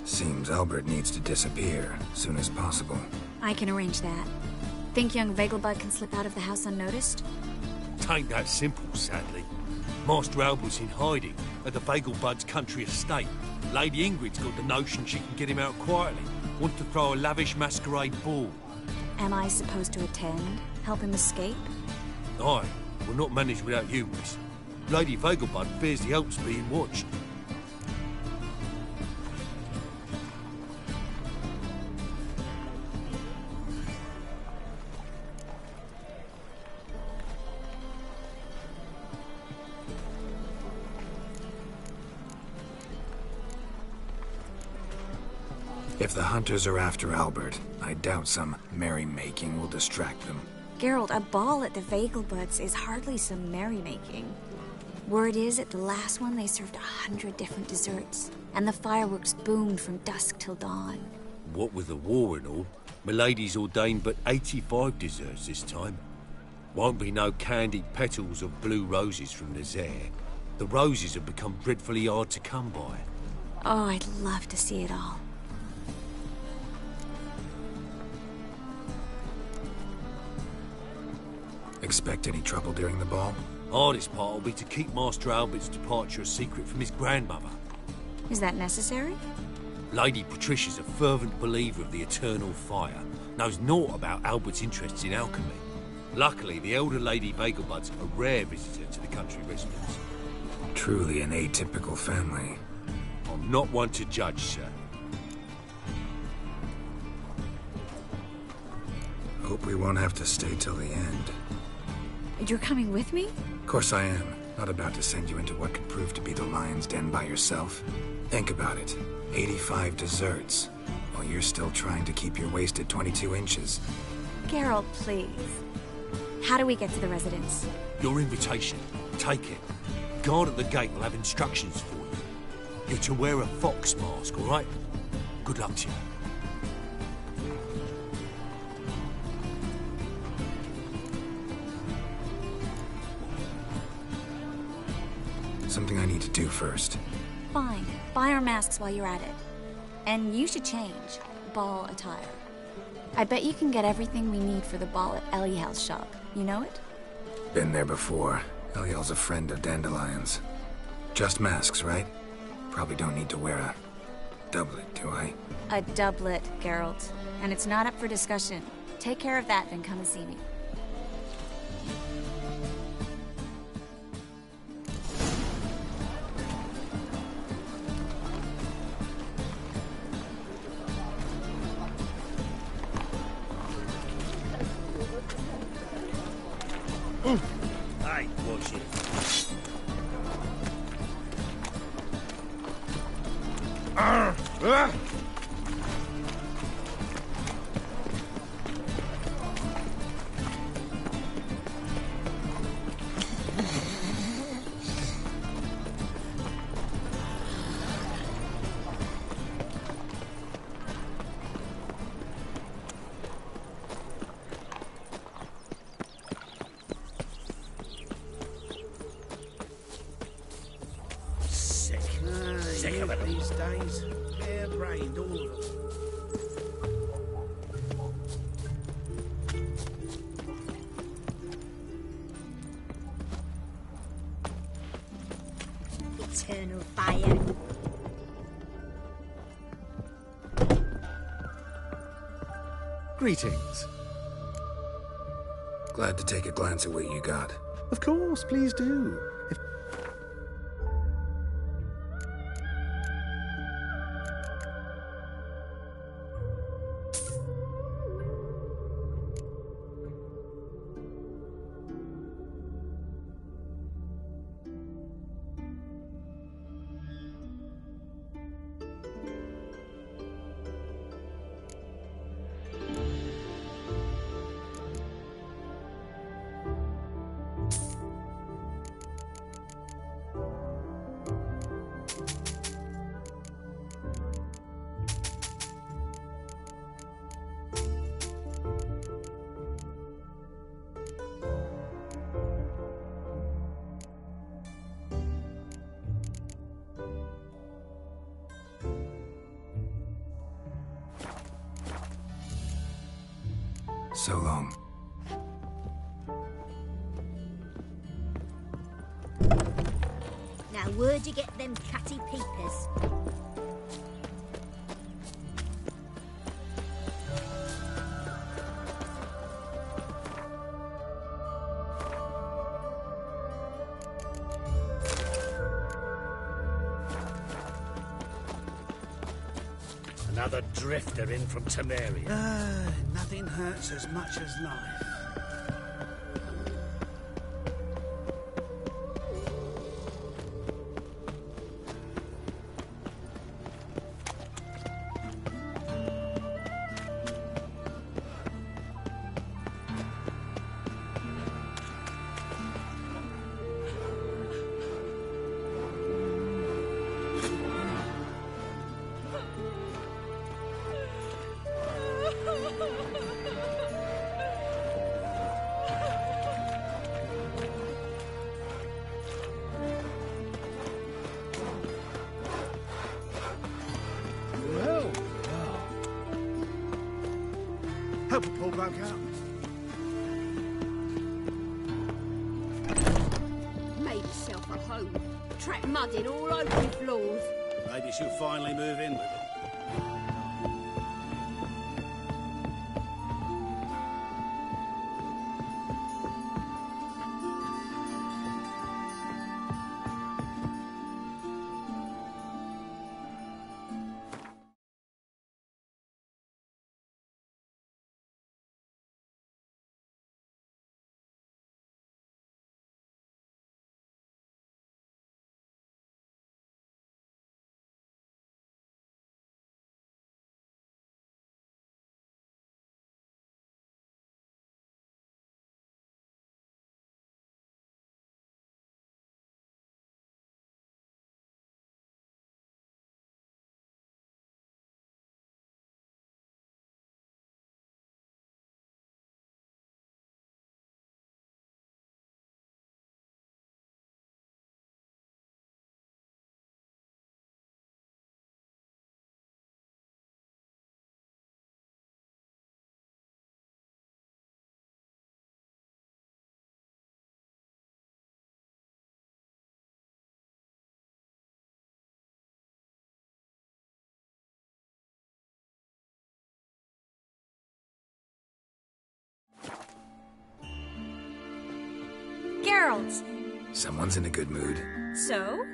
Seems Albert needs to disappear soon as possible. I can arrange that. Think young Vagelbud can slip out of the house unnoticed? Tain't that simple, sadly. Master Albert's in hiding at the Vagelbud's country estate. Lady Ingrid's got the notion she can get him out quietly. Want to throw a lavish masquerade ball. Am I supposed to attend? Help him escape? Aye. will not manage without you, miss. Lady Vegelbud fears the Alps being watched. If the hunters are after Albert, I doubt some merrymaking will distract them. Geralt, a ball at the Vegelbuds is hardly some merrymaking. Word is, at the last one they served 100 different desserts, and the fireworks boomed from dusk till dawn. What with the war and all, Milady's ordained but 85 desserts this time. Won't be no candied petals of blue roses from the Zaire. The roses have become dreadfully hard to come by. Oh, I'd love to see it all. Expect any trouble during the ball? Hardest part will be to keep Master Albert's departure a secret from his grandmother. Is that necessary? Lady Patricia's a fervent believer of the eternal fire, knows naught about Albert's interests in alchemy. Luckily, the elder Lady Vegelbud's a rare visitor to the country residence. Truly an atypical family. I'm not one to judge, sir. Hope we won't have to stay till the end. You're coming with me? Of course I am. Not about to send you into what could prove to be the lion's den by yourself. Think about it. 85 desserts, while you're still trying to keep your waist at 22 inches. Geralt, please. How do we get to the residence? Your invitation. Take it. Guard at the gate will have instructions for you. You're to wear a fox mask, all right? Good luck to you. Something I need to do first. Fine. Buy our masks while you're at it. And you should change. Ball attire. I bet you can get everything we need for the ball at Eliel's shop. You know it? Been there before. Eliel's a friend of Dandelion's. Just masks, right? Probably don't need to wear a doublet, do I? A doublet, Geralt. And it's not up for discussion. Take care of that, then come and see me. Aye, was it? Sick of it these days. Bare-brained, all of them. Eternal fire. Greetings. Glad to take a glance at what you got. Of course, please do. If So long. Now, where'd you get them catty peepers? Another drifter in from Temeria. Nothing hurts as much as life. Help a poor bloke out. Made herself a home. Track mudding all over the floors. Maybe she'll finally move in with him. Geralt! Someone's in a good mood. So?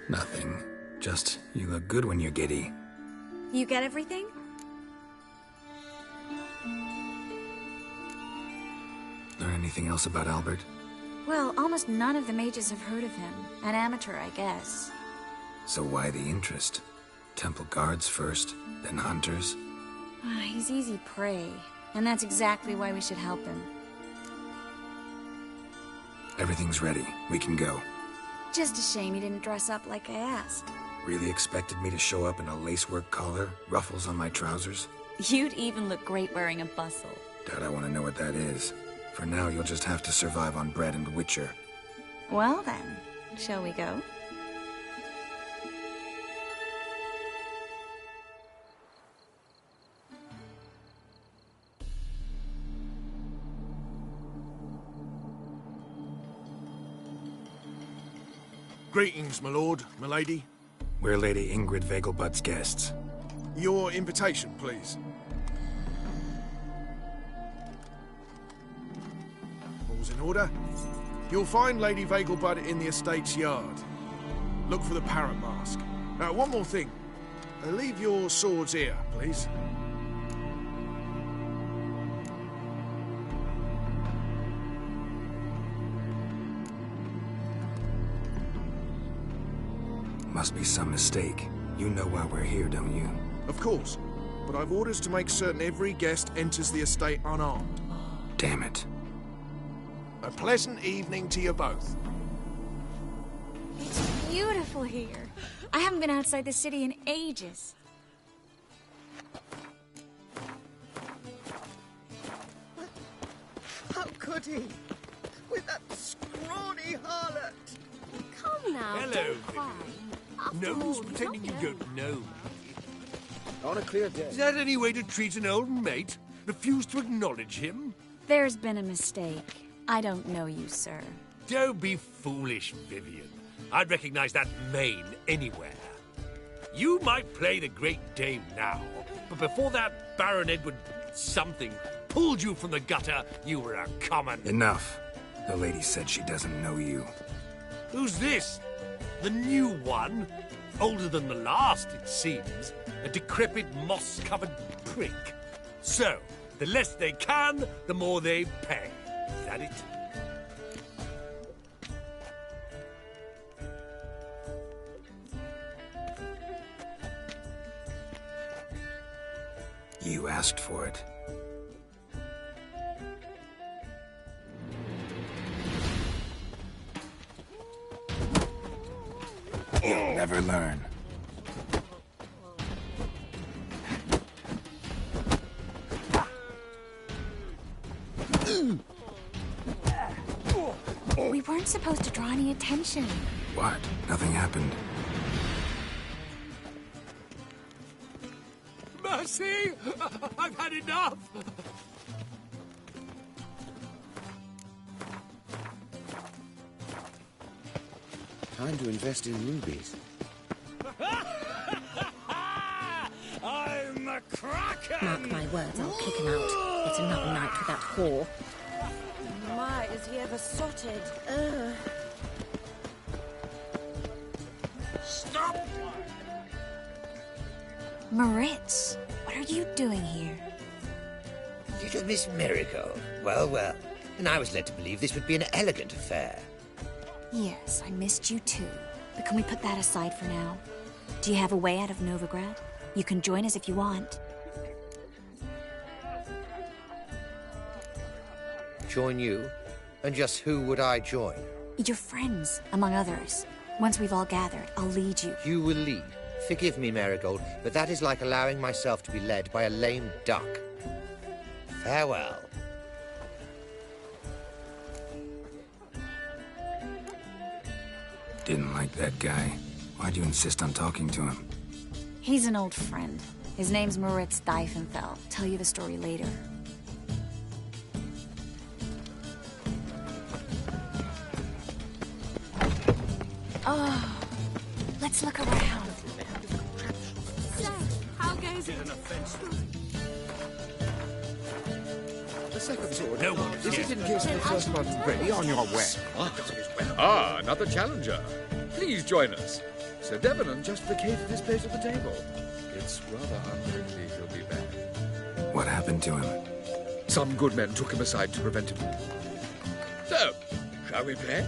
Nothing. Just, you look good when you're giddy. You get everything? Learn anything else about Albert? Well, almost none of the mages have heard of him. An amateur, I guess. So why the interest? Temple guards first, then hunters? He's easy prey, and that's exactly why we should help him. Everything's ready. We can go. Just a shame he didn't dress up like I asked. Really expected me to show up in a lacework collar, ruffles on my trousers? You'd even look great wearing a bustle. Doubt I want to know what that is. For now, you'll just have to survive on bread and Witcher. Well then, shall we go? Greetings, my lord, my lady. We're Lady Ingrid Vegelbud's guests. Your invitation, please. All's in order. You'll find Lady Vegelbud in the estate's yard. Look for the parrot mask. One more thing. Leave your swords here, please. Must be some mistake. You know why we're here, don't you? Of course. But I've orders to make certain every guest enters the estate unarmed. Damn it. A pleasant evening to you both. It's beautiful here. I haven't been outside the city in ages. How could he? With that scrawny harlot! Come now, Hello, don't cry. No use pretending you don't know me. On a clear day. Is that any way to treat an old mate? Refuse to acknowledge him? There's been a mistake. I don't know you, sir. Don't be foolish, Vivian. I'd recognize that mane anywhere. You might play the Great Dame now, but before that Baron Edward something pulled you from the gutter, you were a common... Enough. The lady said she doesn't know you. Who's this? The new one, older than the last, it seems, a decrepit, moss-covered prick. So, the less they can, the more they pay. Is that it? You asked for it. You'll never learn. We weren't supposed to draw any attention. What? Nothing happened. Mercy! I've had enough! Time to invest in rubies. I'm a Kraken! Mark my words, I'll kick him out. It's another night with that whore. My, is he ever sotted? Stop! Moritz, what are you doing here? Little Miss Marigold. Well, well. And I was led to believe this would be an elegant affair. Yes, I missed you too. But can we put that aside for now? Do you have a way out of Novigrad? You can join us if you want. Join you? And just who would I join? Your friends, among others. Once we've all gathered, I'll lead you. You will lead. Forgive me, Marigold, but that is like allowing myself to be led by a lame duck. Farewell. Didn't like that guy. Why'd you insist on talking to him? He's an old friend. His name's Moritz Diefenfeld. Tell you the story later. Oh, let's look around. So, how goes it? The second sword. No one is Is it in case the first one's ready on your way? Ah, another challenger. Please join us. Sir Devenant just vacated his place at the table. It's rather unlikely he'll be back. What happened to him? Some good men took him aside to prevent him. So, shall we play?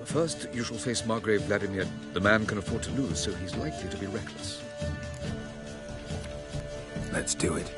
First, you shall face Margrave Vladimir. The man can afford to lose, so he's likely to be reckless. Let's do it.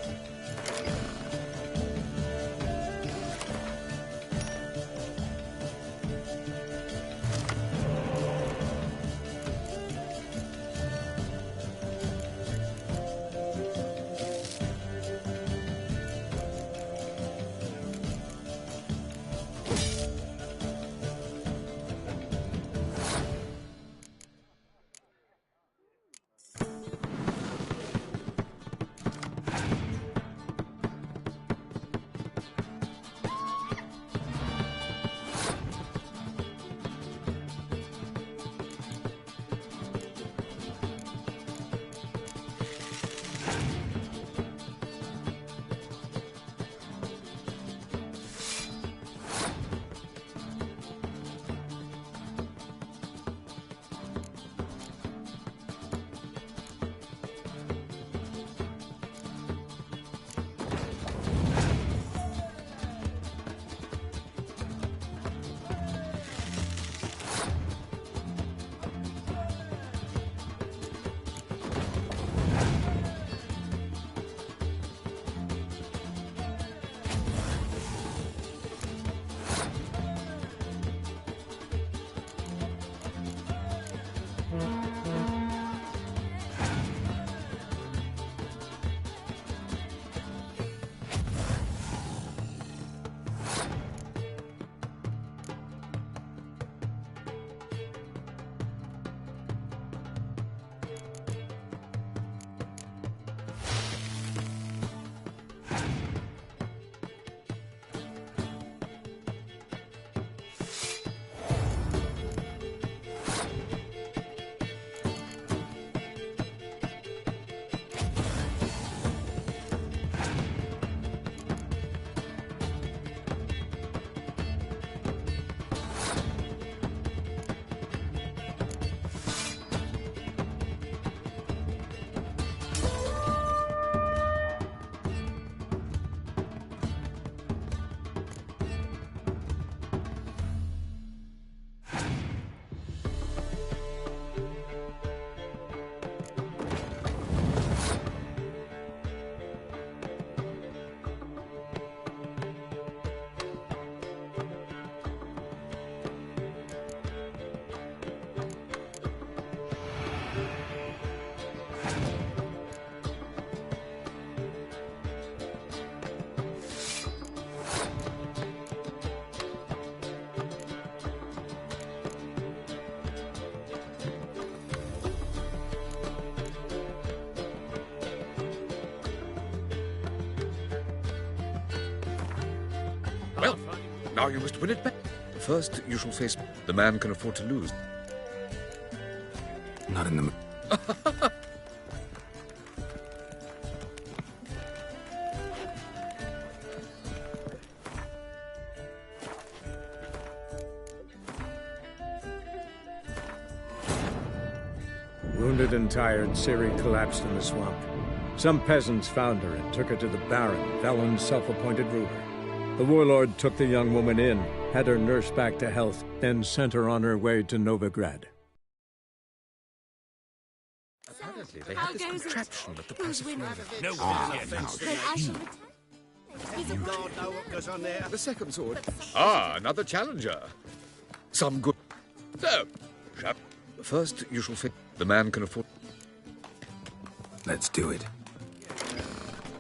Now you must win it back. First, you shall face the man can afford to lose. Not in the mood. Wounded and tired, Ciri collapsed in the swamp. Some peasants found her and took her to the Baron, Velen's self-appointed ruler. The warlord took the young woman in, had her nursed back to health, then sent her on her way to Novigrad. Apparently, they had this contraption at the Pacific. No God know what goes on there. The second sword. Ah, another challenger. Some good. So, first, you shall fit. The man can afford. Let's do it.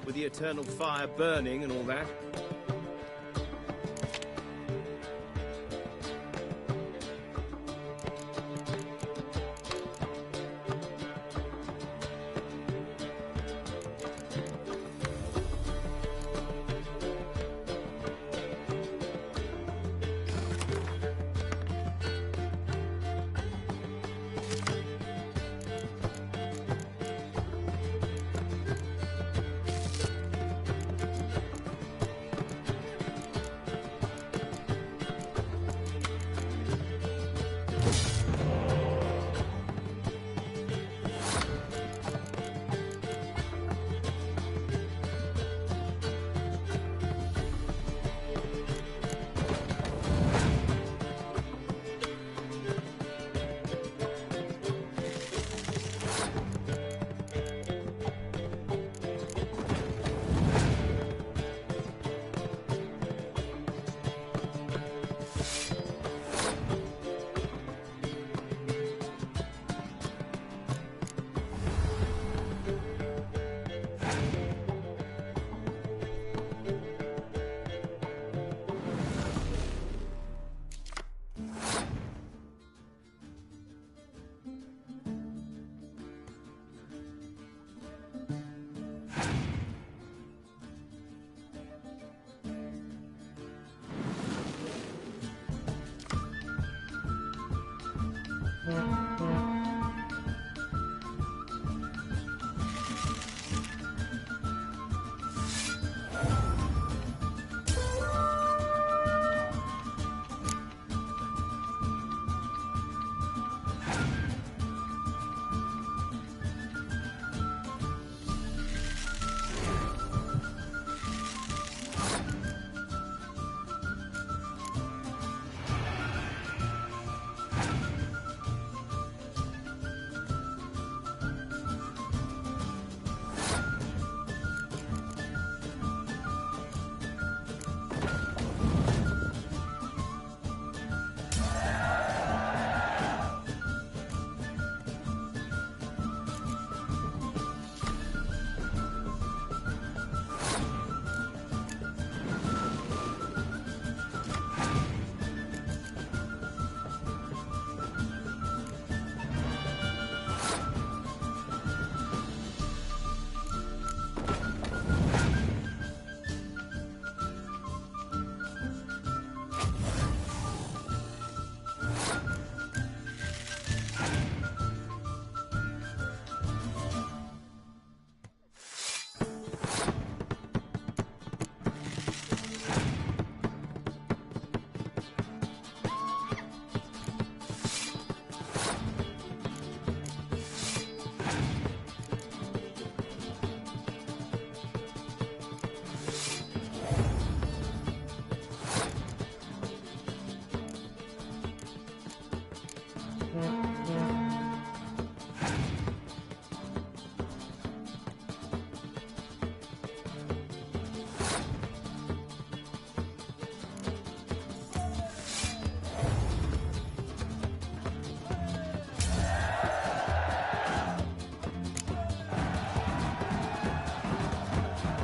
With the eternal fire burning and all that.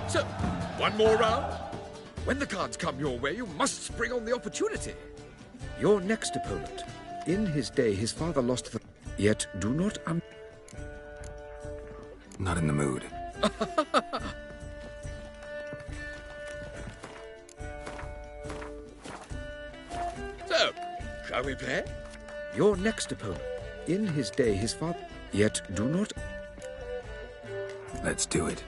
So, one more round? When the cards come your way, you must spring on the opportunity. Your next opponent. In his day, his father lost the... Yet do not Not in the mood. Shall we play? Your next opponent. In his day, his father... Yet do not... Let's do it.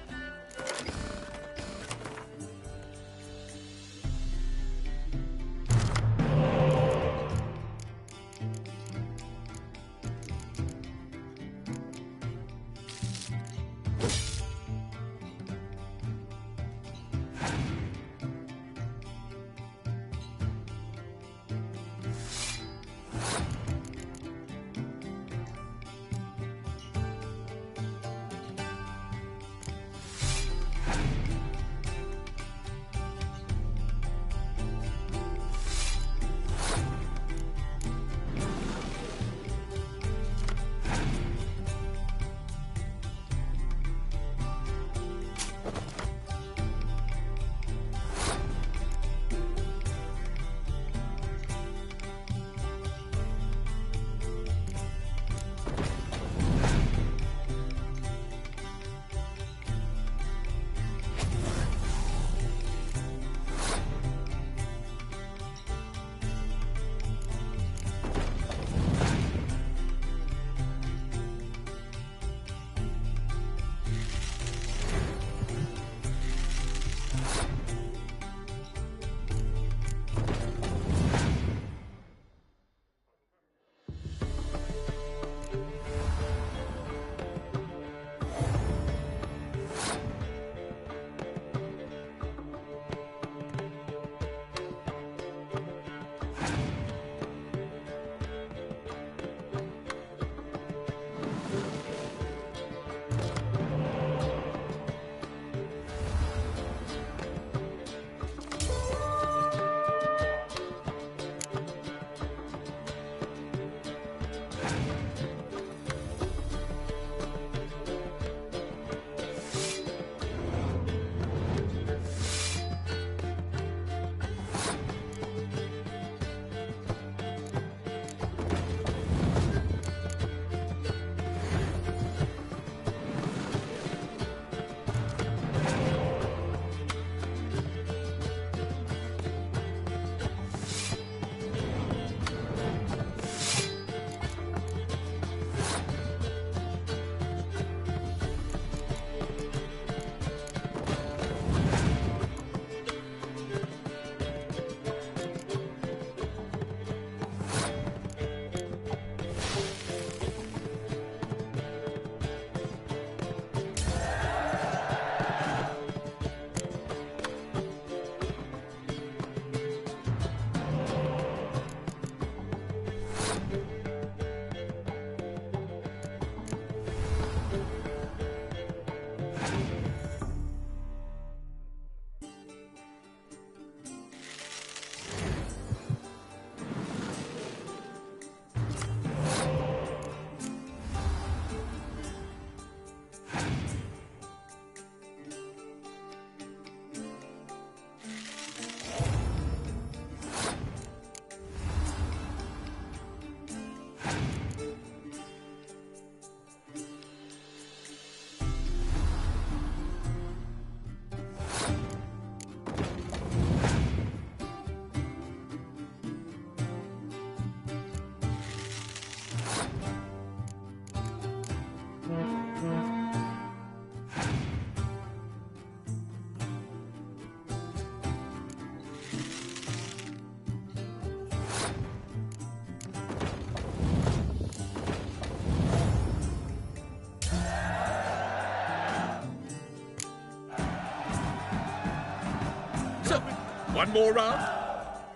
One more round?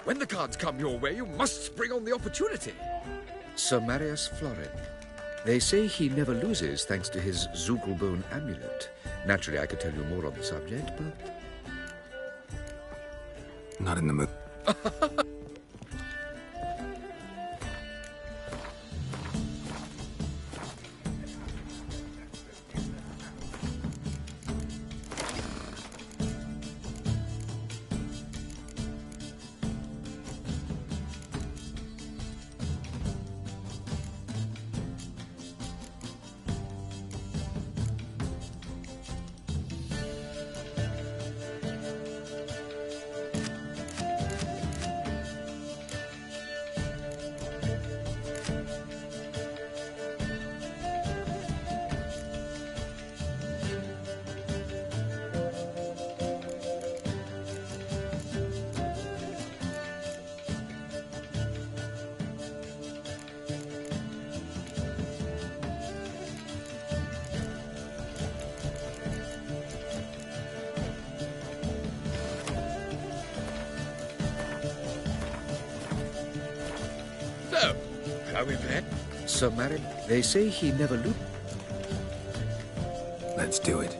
When the cards come your way, you must spring on the opportunity. Sir Marius Florin. They say he never loses thanks to his Zugelbone amulet. Naturally, I could tell you more on the subject, but... Not in the mood. So we've met? Sir Merrill, they say he never looked. Let's do it.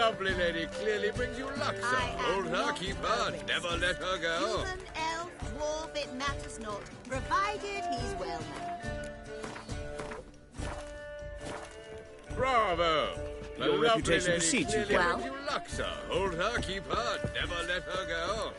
lovely lady clearly brings you luck, sir. Hold her, keep her, never let her go. Human, elf, it matters not, provided he's well now. Bravo! The Your lovely reputation lady precedes you. clearly Well? brings you luck, sir. Hold her, keep her, never let her go.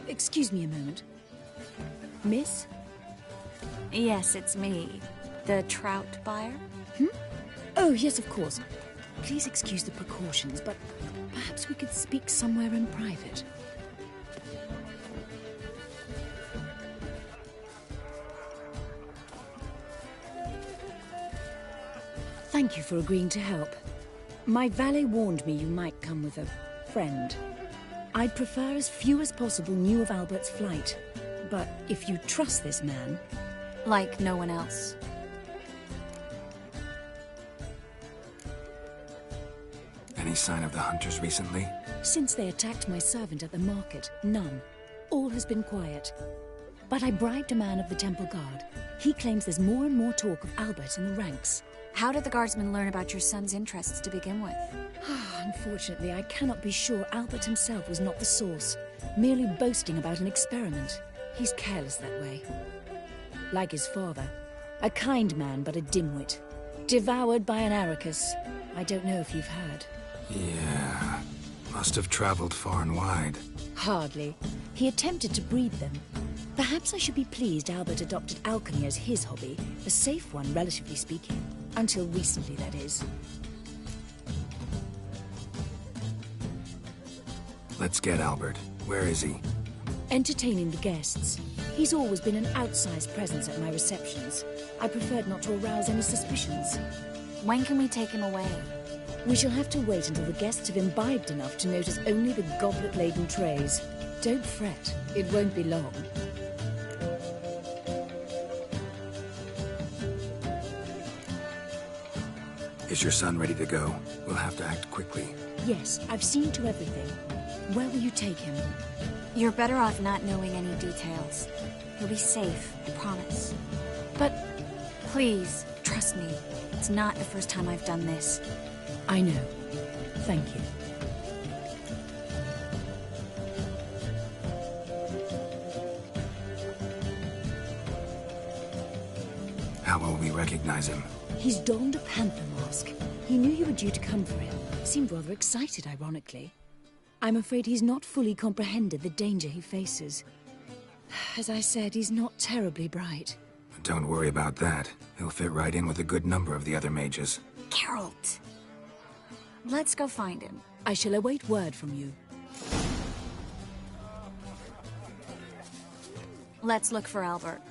Excuse me a moment. Miss? Yes, it's me. The trout buyer? Oh, yes, of course. Please excuse the precautions, but perhaps we could speak somewhere in private. Thank you for agreeing to help. My valet warned me you might come with a friend. I'd prefer as few as possible knew of Albert's flight. But if you trust this man... Like no one else. Any sign of the hunters recently? Since they attacked my servant at the market, none. All has been quiet. But I bribed a man of the Temple Guard. He claims there's more and more talk of Albert in the ranks. How did the guardsmen learn about your son's interests to begin with? Unfortunately, I cannot be sure Albert himself was not the source, merely boasting about an experiment. He's careless that way. Like his father. A kind man, but a dimwit. Devoured by an Arachus. I don't know if you've heard. Yeah. Must have traveled far and wide. Hardly. He attempted to breed them. Perhaps I should be pleased Albert adopted alchemy as his hobby. A safe one, relatively speaking. Until recently, that is. Let's get Albert. Where is he? Entertaining the guests. He's always been an outsized presence at my receptions. I preferred not to arouse any suspicions. When can we take him away? We shall have to wait until the guests have imbibed enough to notice only the goblet-laden trays. Don't fret. It won't be long. Is your son ready to go? We'll have to act quickly. Yes, I've seen to everything. Where will you take him? You're better off not knowing any details. He'll be safe, I promise. But... Please, trust me. It's not the first time I've done this. I know. Thank you. How will we recognize him? He's donned a panther mask. He knew you were due to come for him. Seemed rather excited, ironically. I'm afraid he's not fully comprehended the danger he faces. As I said, he's not terribly bright. Don't worry about that. He'll fit right in with a good number of the other mages. Geralt! Let's go find him. I shall await word from you. Let's look for Albert.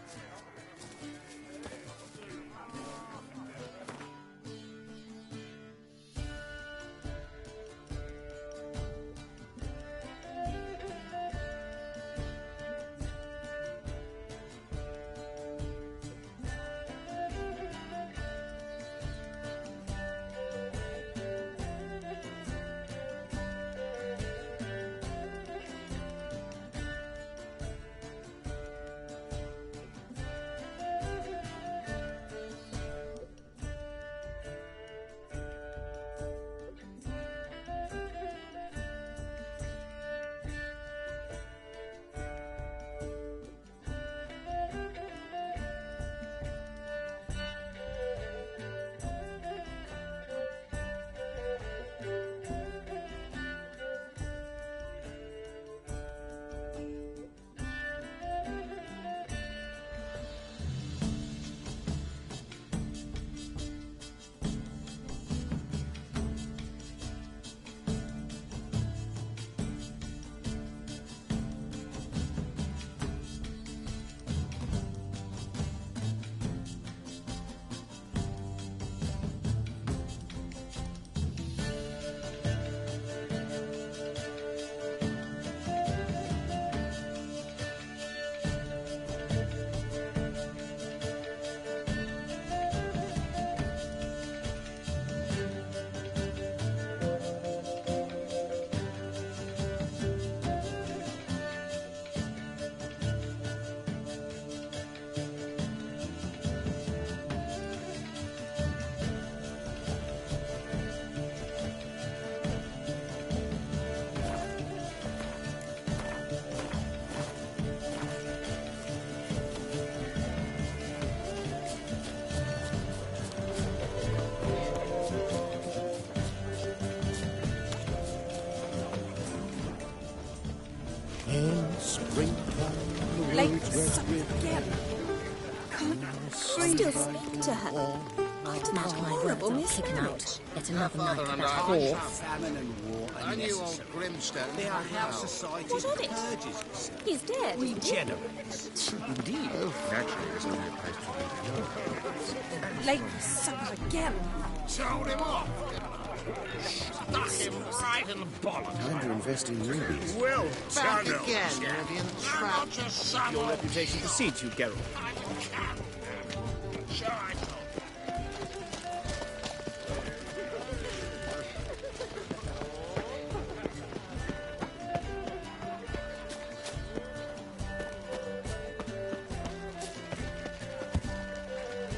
still speak to her. What an horrible miscarriage. Yet another night for that whore. Famine and war are I knew old necessary. Grimstone. They are how society's What of it? purges itself. He's dead. Regenerates. Indeed. Naturally, there's only a place to Late for supper again. Told him off. Stuck him right in the bollock. Time to invest in rubies. Well Back done, again, old chap. Rivian Trap. Your reputation precedes you, Geralt.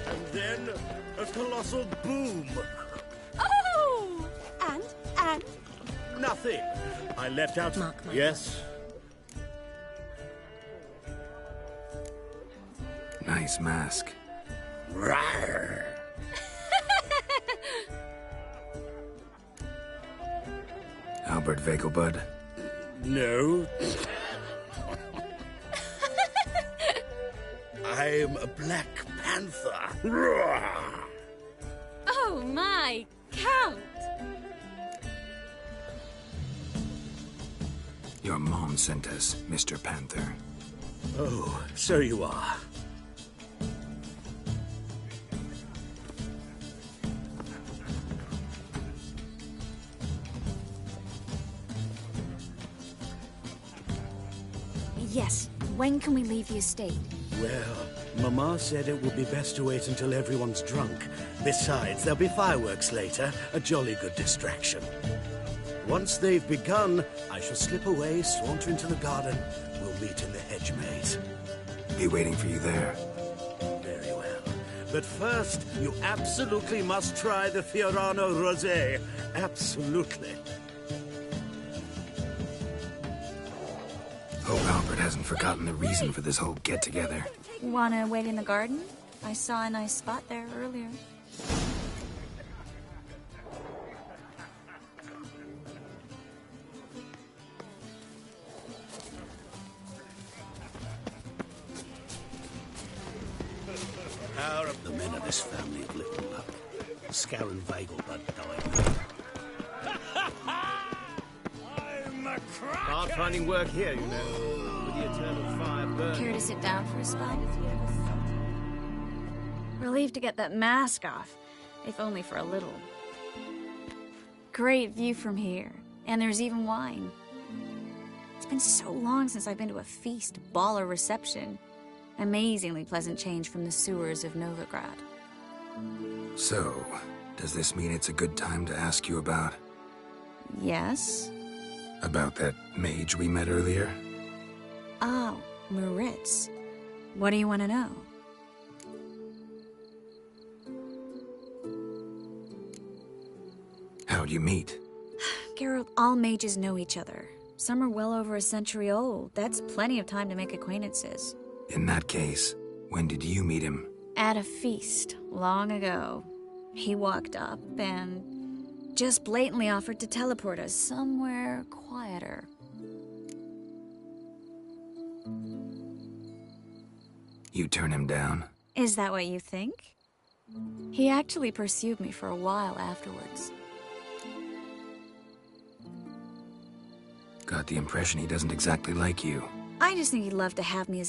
And then a colossal boom. Oh! And? Nothing. I left out. Mark my yes. Nice mask. Rawr. Albert Vegelbud. No. I'm a Black Panther. Rawr. Oh my, Count! Your mom sent us, Mr. Panther. Oh, so you are. Yes, when can we leave the estate? Well, Mama said it would be best to wait until everyone's drunk. Besides, there'll be fireworks later, a jolly good distraction. Once they've begun, I shall slip away, saunter into the garden. We'll meet in the hedge maze. Be waiting for you there. Very well. But first, you absolutely must try the Fiorano Rosé. Absolutely. Hope Albert hasn't forgotten the reason for this whole get-together. Wanna wait in the garden? I saw a nice spot there earlier. Power of the men of this family of little luck. Scaran Vegelbud died. Hard finding work here, you know, with the eternal fire burning. Care to sit down for a spell? Relieved to get that mask off, if only for a little. Great view from here, and there's even wine. It's been so long since I've been to a feast, ball, or reception. Amazingly pleasant change from the sewers of Novigrad. So, does this mean it's a good time to ask you about... Yes? About that mage we met earlier? Oh, Moritz. What do you want to know? How'd you meet? Geralt, all mages know each other. Some are well over a century old. That's plenty of time to make acquaintances. In that case, when did you meet him? At a feast, long ago. He walked up and just blatantly offered to teleport us somewhere quieter. You turn him down? Is that what you think? He actually pursued me for a while afterwards. Got the impression he doesn't exactly like you. I just think he'd love to have me as